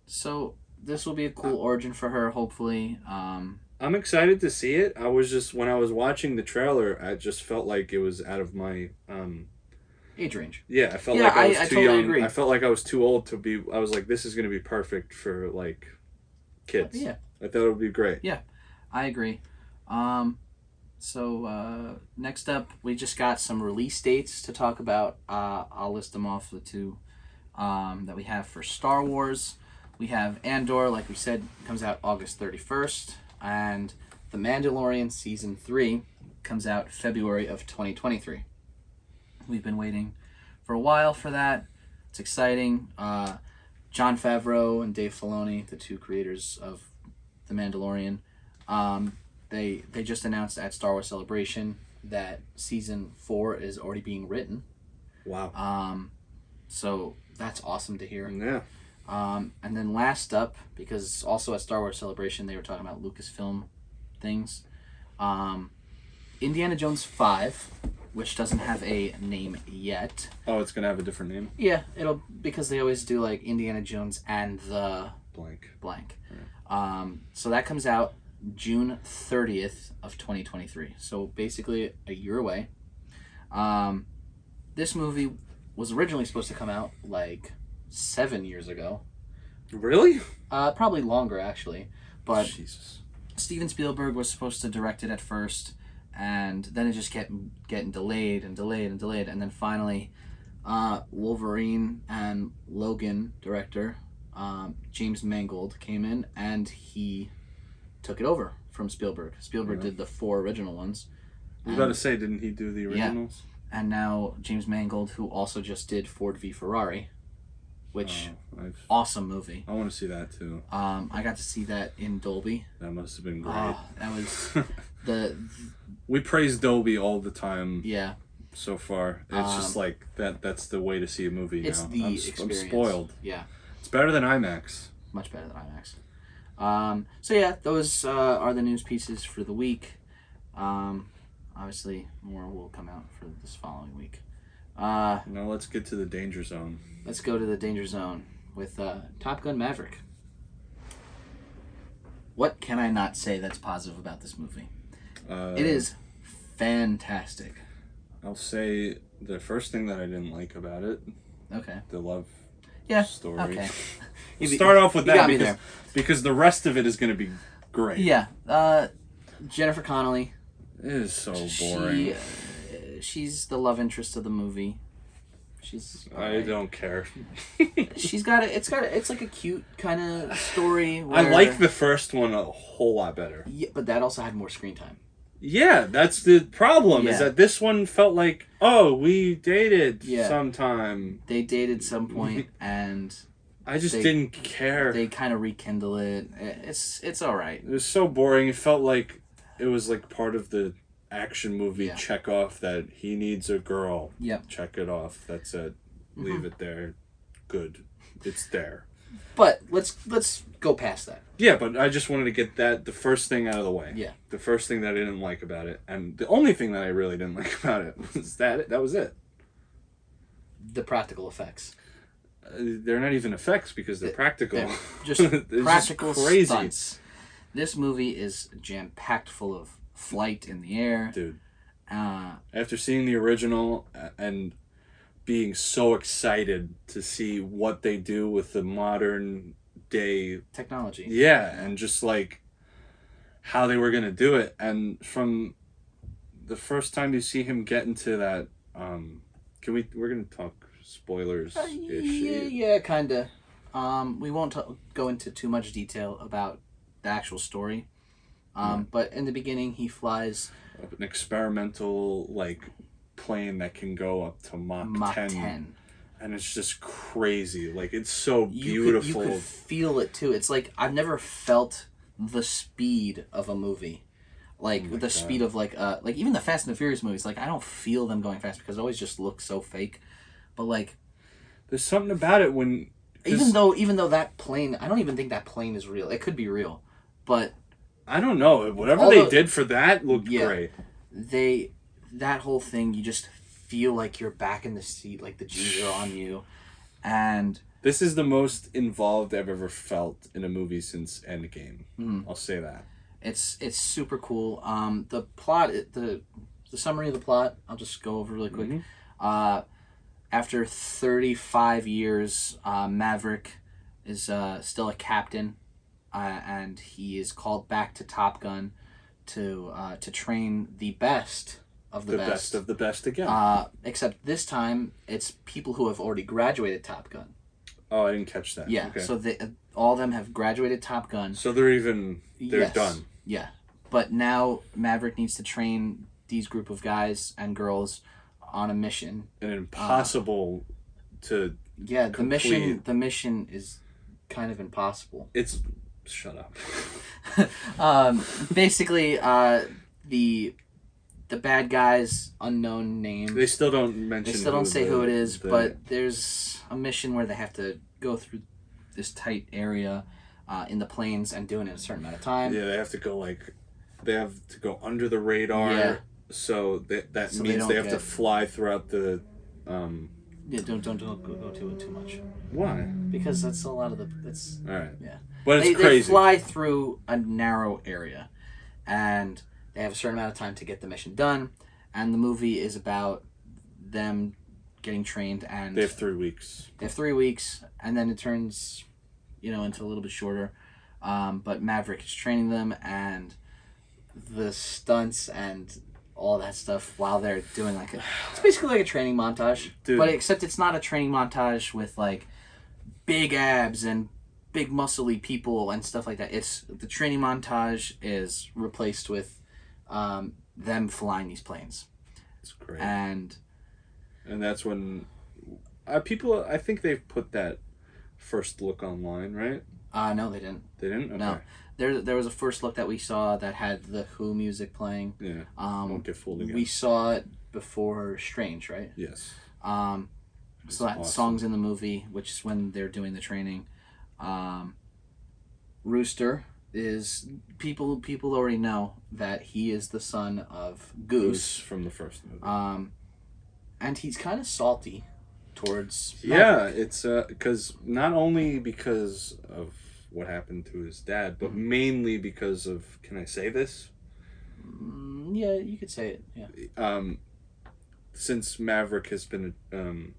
S1: So this will be a cool origin for her, hopefully.
S2: I'm excited to see it. I was just, when I was watching the trailer, I just felt like it was out of my
S1: age range.
S2: Yeah, I felt like I was too
S1: totally
S2: young.
S1: Agree.
S2: I felt like I was too old to be. I was like, this is going to be perfect for like kids.
S1: Yeah,
S2: I thought it would be great.
S1: Yeah, I agree. So next up, we just got some release dates to talk about. I'll list them off, the 2 that we have for Star Wars. We have Andor, like we said, comes out August 31st. And The Mandalorian Season 3 comes out February of 2023. We've been waiting for a while for that. It's exciting. Jon Favreau and Dave Filoni, the 2 creators of The Mandalorian, They just announced at Star Wars Celebration that Season 4 is already being written.
S2: Wow.
S1: So that's awesome to hear.
S2: Yeah.
S1: And then last up, because also at Star Wars Celebration they were talking about Lucasfilm things, Indiana Jones 5, which doesn't have a name yet.
S2: Oh, it's going to have a different name?
S1: Yeah, because they always do like Indiana Jones and the...
S2: Blank.
S1: Right. So that comes out June 30th of 2023. So basically a year away. This movie was originally supposed to come out like 7 years ago.
S2: Really?
S1: Probably longer, actually. But
S2: Jesus.
S1: Steven Spielberg was supposed to direct it at first, and then it just kept getting delayed. And then finally, Wolverine and Logan director James Mangold came in, and he took it over from Spielberg. Spielberg did the 4 original ones.
S2: I was about to say, didn't he do the originals?
S1: Yeah. And now James Mangold, who also just did Ford v Ferrari, which awesome movie.
S2: I want to see that too.
S1: I got to see that in Dolby.
S2: That must have been great. We praise Dolby all the time.
S1: Yeah.
S2: So far, it's just like that's the way to see a movie
S1: it's
S2: now.
S1: the
S2: I'm
S1: experience.
S2: spoiled.
S1: Yeah.
S2: It's better than IMAX.
S1: Much better than IMAX. So yeah, those are the news pieces for the week. Obviously, more will come out for this following week.
S2: Now let's get to the danger zone.
S1: Let's go to the danger zone with Top Gun Maverick. What can I not say that's positive about this movie? It is fantastic.
S2: I'll say the first thing that I didn't like about it.
S1: Okay.
S2: The love story.
S1: Okay.
S2: We'll start off with that because the rest of it is going to be great.
S1: Yeah. Jennifer Connelly.
S2: It is so boring.
S1: She's the love interest of the movie.
S2: I don't care.
S1: It's like a cute kind of story.
S2: I like the first one a whole lot better.
S1: Yeah, but that also had more screen time.
S2: Yeah, that's the problem. Is that this one felt like, oh, we dated sometime.
S1: They dated some point, and
S2: I just didn't care.
S1: They kind of rekindle it. It's all right.
S2: It was so boring. It felt like it was like part of the action movie check off that he needs a girl.
S1: Yep.
S2: Check it off. That's it. Leave it there. Good. It's there.
S1: But let's go past that.
S2: Yeah, but I just wanted to get the first thing out of the way.
S1: Yeah.
S2: The first thing that I didn't like about it, and the only thing that I really didn't like about it was that was it.
S1: The practical effects.
S2: They're not even effects because they're practical.
S1: They're just practical
S2: just crazy.
S1: stunts. This movie is jam-packed full of flight in the air.
S2: Dude. After seeing the original and being so excited to see what they do with the modern day
S1: technology.
S2: Yeah, and just like how they were going to do it. And from the first time you see him get into that, we're going to talk spoilers.
S1: Yeah, kind of. We won't go into too much detail about the actual story. But in the beginning, he flies
S2: an experimental plane that can go up to Mach 10. And it's just crazy. It's so beautiful.
S1: You could feel it too. It's like I've never felt the speed of a movie. Speed of even the Fast and the Furious movies. I don't feel them going fast because it always just looks so fake. But
S2: there's something about it when
S1: even though that plane, I don't even think that plane is real. It could be real, but
S2: I don't know. Whatever they did for that looked great.
S1: That whole thing, you just feel like you're back in the seat, like the G's are on you, and
S2: this is the most involved I've ever felt in a movie since Endgame. I'll say that.
S1: It's super cool. The plot, the summary of the plot, I'll just go over really quick. After 35 years, Maverick is still a captain, and he is called back to Top Gun to train the best of the best.
S2: The best of the best again.
S1: Except this time, it's people who have already graduated Top Gun.
S2: Oh, I didn't catch that.
S1: Yeah, okay. So all of them have graduated Top Gun.
S2: So they're done.
S1: Yeah, but now Maverick needs to train these group of guys and girls on a mission.
S2: An impossible to complete.
S1: The mission is kind of impossible.
S2: It's shut up.
S1: Basically, the bad guys, unknown name.
S2: They still don't mention.
S1: They still don't say who it is, but there's a mission where they have to go through this tight area in the plains and do it in a certain amount of time.
S2: Yeah, they have to go they have to go under the radar. Yeah. So that means they have to fly throughout the.
S1: Yeah, don't go too much.
S2: Why?
S1: Because that's a lot of that's.
S2: All right.
S1: Yeah.
S2: But it's crazy.
S1: They fly through a narrow area, and they have a certain amount of time to get the mission done, and the movie is about them getting trained, and
S2: they have 3 weeks.
S1: They have 3 weeks, and then it turns, into a little bit shorter. But Maverick is training them, and the stunts and all that stuff while they're doing it's basically like a training montage.
S2: Dude.
S1: But except it's not a training montage with big abs and big muscly people and stuff like that. It's the training montage is replaced with them flying these planes.
S2: It's great.
S1: And
S2: that's when people, I think they've put that first look online, right?
S1: No, they didn't.
S2: They didn't? Okay.
S1: No. There was a first look that we saw that had the Who music playing.
S2: Yeah. Won't get fooled again.
S1: We saw it before Strange, right?
S2: Yes.
S1: So that songs in the movie, which is when they're doing the training. Rooster is people already know that he is the son of Goose
S2: from the first movie.
S1: And he's kind of salty towards
S2: Maverick. Yeah, it's because not only because of what happened to his dad, but mainly because of, can I say this?
S1: Yeah, you could say it. Yeah.
S2: Since Maverick has been an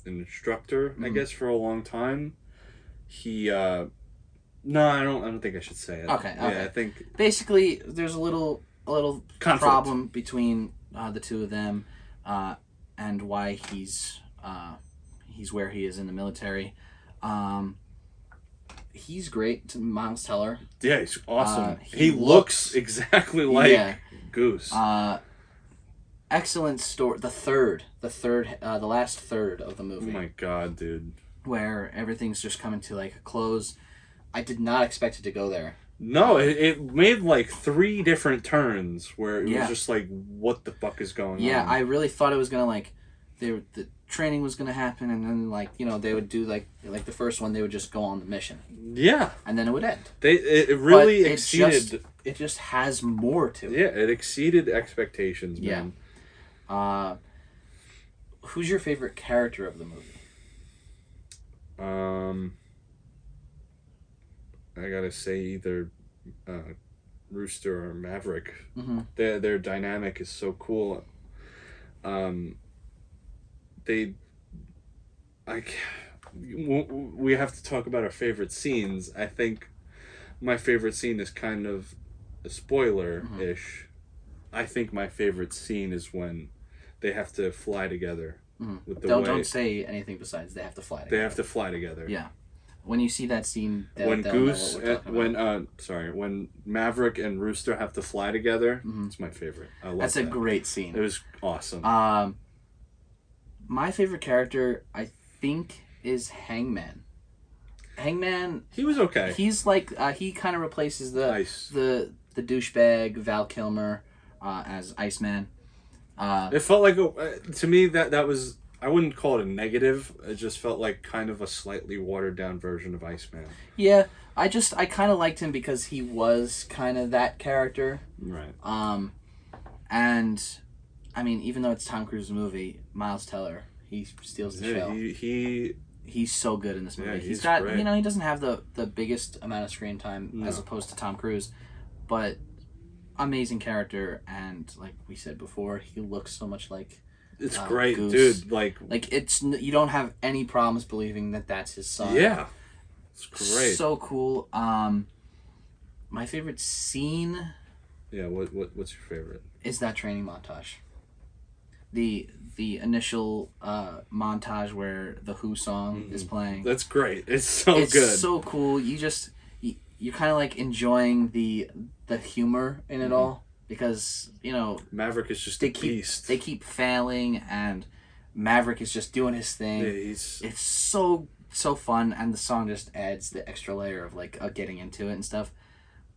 S2: instructor, I guess, for a long time, he no, I don't think I should say it.
S1: Okay.
S2: Yeah, I think
S1: basically there's a little
S2: conflict.
S1: Problem between the two of them, and why he's where he is in the military. He's great, Miles Teller.
S2: Yeah, he's awesome. He looks exactly like Goose.
S1: Excellent story. The last third of the movie.
S2: Oh my god, dude!
S1: Where everything's just coming to like a close. I did not expect it to go there.
S2: No, it made like 3 different turns where it was just like, what the fuck is going on?
S1: Yeah, I really thought it was gonna like, the training was gonna happen, and then like they would do like the first one, they would just go on the mission.
S2: Yeah,
S1: and then it would end.
S2: It really exceeded.
S1: It just has more to it.
S2: Yeah, it exceeded expectations, man.
S1: Yeah. Who's your favorite character of the movie?
S2: I gotta say either Rooster or Maverick.
S1: Mm-hmm.
S2: Their dynamic is so cool. We have to talk about our favorite scenes. I think my favorite scene is kind of a spoiler-ish. I think my favorite scene is when they have to fly together. With the
S1: don't say anything besides they have to fly together.
S2: They have to fly together.
S1: Yeah. When you see that scene,
S2: when Maverick and Rooster have to fly together, it's my favorite. I love
S1: That's a great scene.
S2: It was awesome.
S1: My favorite character, I think, is Hangman. Hangman.
S2: He was okay.
S1: He's like he kind of replaces the douchebag Val Kilmer as Iceman.
S2: It felt like to me that was, I wouldn't call it a negative. It just felt like kind of a slightly watered down version of Iceman.
S1: Yeah, I kind of liked him because he was kind of that character.
S2: Right.
S1: And I mean, even though it's Tom Cruise's movie, Miles Teller, he steals the show. He's so good in this movie. He's got great. He doesn't have the biggest amount of screen time as opposed to Tom Cruise, but amazing character, and like we said before, he looks so much like
S2: it's great, Goose. Dude. Like
S1: it's, you don't have any problems believing that that's his son.
S2: Yeah, it's great.
S1: So cool. My favorite scene.
S2: Yeah, what's your favorite?
S1: Is that training montage. The initial montage where the Who song is playing.
S2: That's great. It's good.
S1: It's so cool. You're kind of like enjoying the humor in it all, because
S2: Maverick is just a beast.
S1: They keep failing, and Maverick is just doing his thing.
S2: Yeah,
S1: it's so fun, and the song just adds the extra layer of like getting into it and stuff.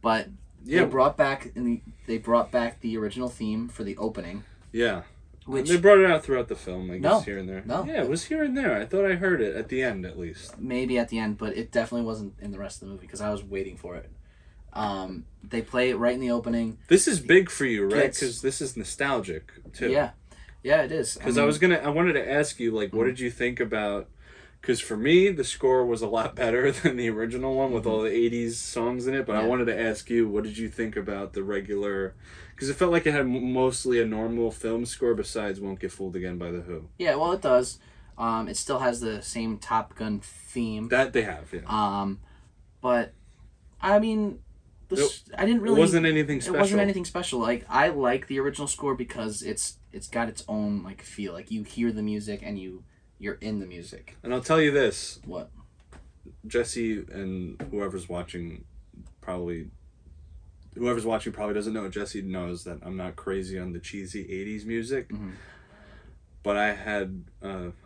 S1: But they brought back the original theme for the opening.
S2: Yeah. They brought it out throughout the film, I guess, here and there.
S1: No.
S2: Yeah, it was here and there. I thought I heard it at the end, at least.
S1: Maybe at the end, but it definitely wasn't in the rest of the movie, because I was waiting for it. They play it right in the opening.
S2: This is big for you, right? Because this is nostalgic, too.
S1: Yeah. Yeah, it is.
S2: Because I wanted to ask you, like, what did you think about... Because for me, the score was a lot better than the original one with all the 80s songs in it, but I wanted to ask you, what did you think about the regular... Because it felt like it had mostly a normal film score besides Won't Get Fooled Again by The Who.
S1: Yeah, well, it does. It still has the same Top Gun theme.
S2: That they have, yeah.
S1: But, I mean, I didn't really...
S2: It wasn't anything special.
S1: It wasn't anything special. Like, I like the original score because it's got its own, like, feel. Like, you hear the music and you're in the music.
S2: And I'll tell you this.
S1: What?
S2: Jesse and whoever's watching probably doesn't know. Jesse knows that I'm not crazy on the cheesy 80s music. but I had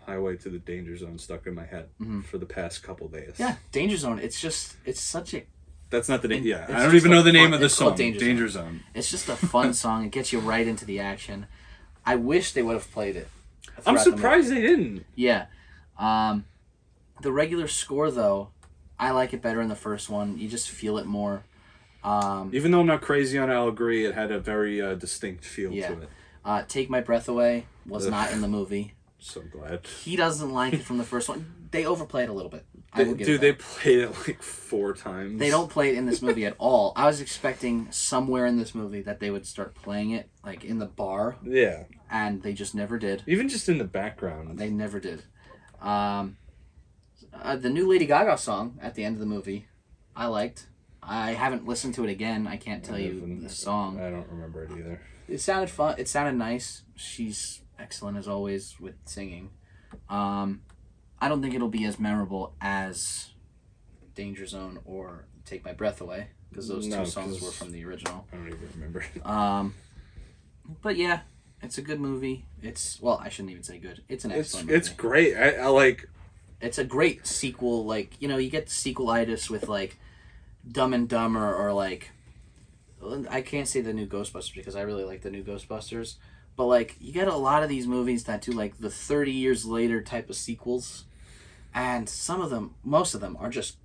S2: Highway to the Danger Zone stuck in my head for the past couple days.
S1: Yeah, Danger Zone. It's such a.
S2: That's not the name. Yeah,
S1: It's
S2: I don't
S1: just
S2: even
S1: a
S2: know the name
S1: fun-
S2: of the
S1: it's called
S2: song.
S1: Danger
S2: Danger
S1: Zone.
S2: Zone.
S1: It's just a fun song. It gets you right into the action. I wish they would have played it.
S2: I'm
S1: throughout the
S2: surprised
S1: movie.
S2: they didn't.
S1: Yeah. The regular score, though, I like it better in the first one. You just feel it more.
S2: Even though I'm not crazy on it, I'll agree it had a very distinct feel
S1: Yeah.
S2: to it.
S1: Take My Breath Away was not in the movie.
S2: So glad.
S1: He doesn't like it from the first one. They overplay it a little bit. I will give
S2: Dude,
S1: it
S2: they
S1: that.
S2: played it like 4 times.
S1: They don't play it in this movie at all. I was expecting somewhere in this movie that they would start playing it, like in the bar,
S2: Yeah.
S1: and they just never did.
S2: Even just in the background.
S1: They never did. The new Lady Gaga song at the end of the movie, I liked. I haven't listened to it again. I can't tell you the song.
S2: I don't remember it either.
S1: It sounded fun. It sounded nice. She's excellent as always with singing. I don't think it'll be as memorable as Danger Zone or Take My Breath Away, because those two songs were from the original.
S2: I don't even remember.
S1: But yeah, it's a good movie. Well, I shouldn't even say good. It's an excellent movie.
S2: It's great. I like.
S1: It's a great sequel. Like, you know, you get the sequelitis with like Dumb and Dumber or like, I can't say the new Ghostbusters because I really like the new Ghostbusters. But like, you get a lot of these movies that do like the 30 years later type of sequels, and most of them are just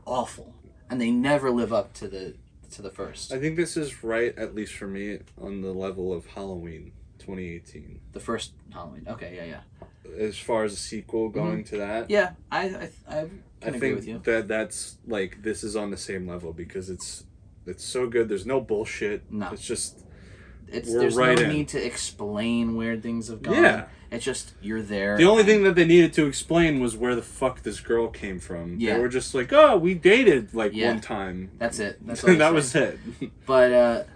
S1: awful, and they never live up to the first.
S2: I think this is right, at least for me, on the level of Halloween 2018.
S1: The first Halloween. Okay, yeah.
S2: As far as a sequel going to that.
S1: Yeah, I can agree with you.
S2: That's like, this is on the same level because it's so good. There's no bullshit.
S1: No.
S2: It's just.
S1: There's
S2: right
S1: no
S2: in.
S1: need to explain where things have gone.
S2: Yeah.
S1: It's just, you're there.
S2: The only thing that they needed to explain was where the fuck this girl came from.
S1: Yeah.
S2: They were just like, oh, we dated like
S1: Yeah.
S2: one time.
S1: That's it. That's all
S2: That was it.
S1: But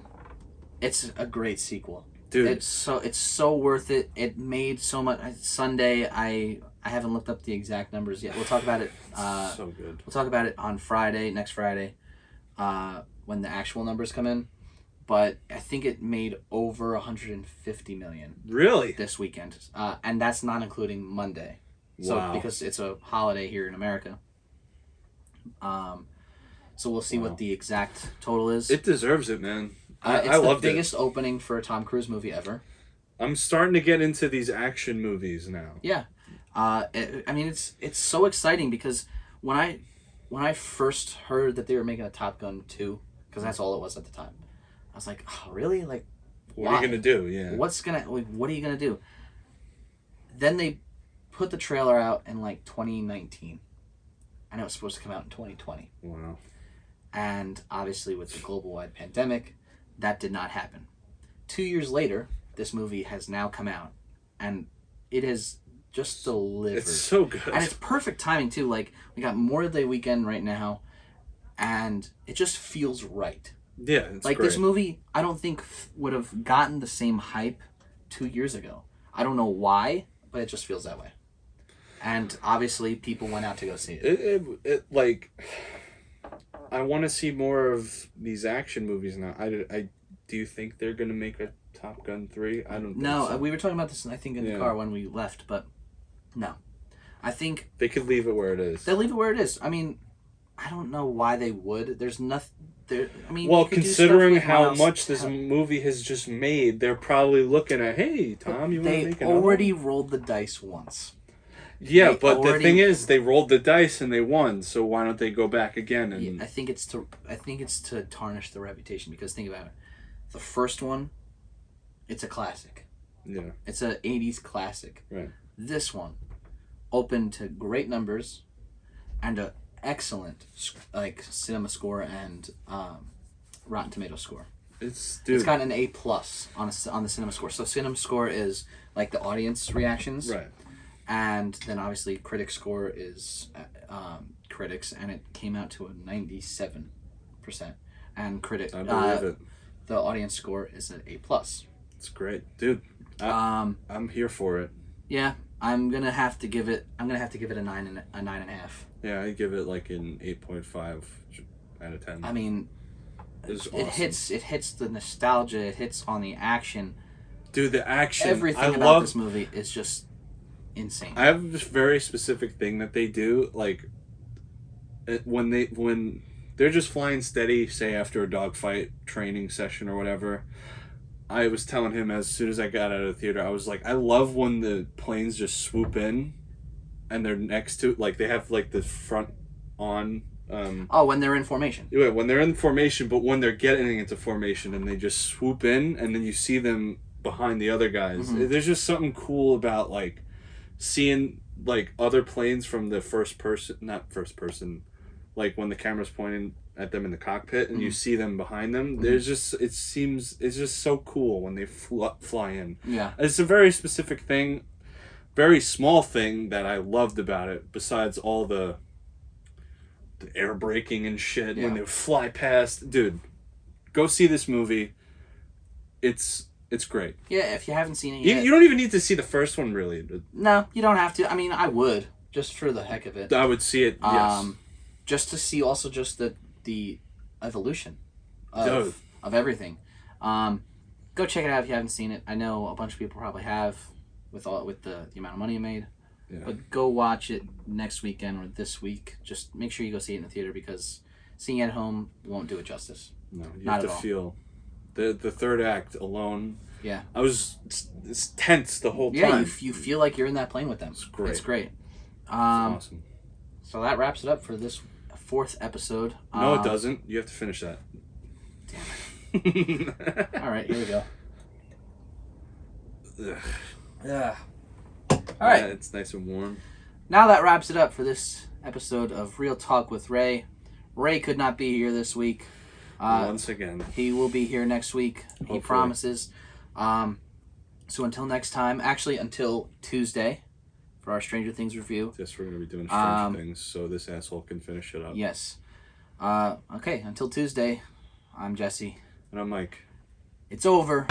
S1: it's a great sequel.
S2: Dude.
S1: It's so worth it. It made so much. Sunday, I haven't looked up the exact numbers yet. We'll talk about it.
S2: So good.
S1: We'll talk about it on Friday, next Friday, when the actual numbers come in. But I think it made over 150 million.
S2: Really?
S1: This weekend, and that's not including Monday. So
S2: Wow.
S1: because it's a holiday here in America. So we'll see what the exact total is.
S2: It deserves it, man.
S1: It's
S2: I
S1: the
S2: loved
S1: biggest opening for a Tom Cruise movie ever.
S2: I'm starting to get into these action movies now.
S1: Yeah, I mean it's so exciting because when I first heard that they were making a Top Gun 2, because that's all it was at the time, I was like, oh really? Like,
S2: What are you gonna do? Yeah.
S1: What are you gonna do? Then they put the trailer out in like 2019, and it was supposed to come out in 2020.
S2: Wow.
S1: And obviously with the global-wide pandemic, that did not happen. 2 years later, this movie has now come out, and it has just delivered.
S2: It's so good.
S1: And it's perfect timing too. Like, we got Memorial Day weekend right now, and it just feels right.
S2: Yeah, it's
S1: like
S2: great.
S1: This movie, I don't think would have gotten the same hype 2 years ago. I don't know why, but it just feels that way. And obviously, people went out to go see it.
S2: It like, I want to see more of these action movies now. I do you think they're gonna make a Top Gun 3? I don't think so.
S1: We were talking about this, I think, in the car when we left, but no. I think
S2: they could leave it where it is.
S1: They'll leave it where it is. I mean, I don't know why they would. There's nothing. I mean,
S2: well,
S1: you could do
S2: considering
S1: stuff with
S2: how
S1: Miles-
S2: much this movie has just made, they're probably looking at, hey, Tom, you want to make
S1: They
S2: another
S1: already
S2: one?
S1: rolled the dice once.
S2: Yeah,
S1: They
S2: but the
S1: already-
S2: thing is, they rolled the dice and they won. So why don't they go back again? And
S1: Yeah, I think it's to tarnish the reputation, because think about it. The first one, it's a classic.
S2: yeah,
S1: It's a 80s classic.
S2: right.
S1: This one opened to great numbers and a excellent like cinema score and Rotten Tomato score.
S2: It's
S1: It's got an A+ on the cinema score. So cinema score is like the audience reactions,
S2: right.
S1: and then obviously critic score is critics, and it came out to a 97%, and
S2: I believe it.
S1: the audience score is an A+.
S2: It's great, dude. I'm here for it.
S1: Yeah, I'm gonna have to give it a 9 and a half.
S2: Yeah, I give it like an 8.5 out of 10.
S1: I mean,
S2: It's
S1: it
S2: awesome.
S1: hits the nostalgia. It hits on the action.
S2: Dude, the action.
S1: Everything about this movie is just insane.
S2: I have this very specific thing that they do, like when they're just flying steady, say after a dogfight training session or whatever. I was telling him as soon as I got out of the theater, I was like, I love when the planes just swoop in, and they're next to, like, they have like the front on.
S1: When they're in formation.
S2: Yeah, when they're in formation, but when they're getting into formation and they just swoop in, and then you see them behind the other guys.
S1: Mm-hmm.
S2: There's just something cool about like seeing like other planes from the not first person, like when the camera's pointing at them in the cockpit and you see them behind them. There's just it's just so cool when they fly in.
S1: Yeah,
S2: it's a very specific thing, very small thing that I loved about it. Besides all the air braking and shit when they fly past, dude. Go see this movie. It's great.
S1: Yeah, if you haven't seen it yet.
S2: You don't even need to see the first one, really.
S1: No, you don't have to. I mean, I would, just for the heck of it.
S2: I would see it, yes.
S1: Just to see also just the evolution of everything. Go check it out if you haven't seen it. I know a bunch of people probably have with the amount of money it made. Yeah. But go watch it next weekend or this week. Just make sure you go see it in the theater because seeing it at home won't do it justice.
S2: No, you have to feel the third act alone.
S1: Yeah,
S2: I was tense the whole time.
S1: Yeah, you feel like you're in that plane with them. It's great. It's awesome. So that wraps it up for this 4th episode.
S2: No, it doesn't. You have to finish that.
S1: Damn it. All right, here we go. Yeah. All right.
S2: Yeah, it's nice and warm.
S1: Now that wraps it up for this episode of Real Talk with Ray. Ray could not be here this week.
S2: Once again.
S1: He will be here next week. Hopefully. He promises. So until next time, actually until Tuesday for our Stranger Things review.
S2: Yes, we're going to be doing Stranger Things so this asshole can finish it up.
S1: Yes. Okay, until Tuesday, I'm Jesse.
S2: And I'm Mike.
S1: It's over.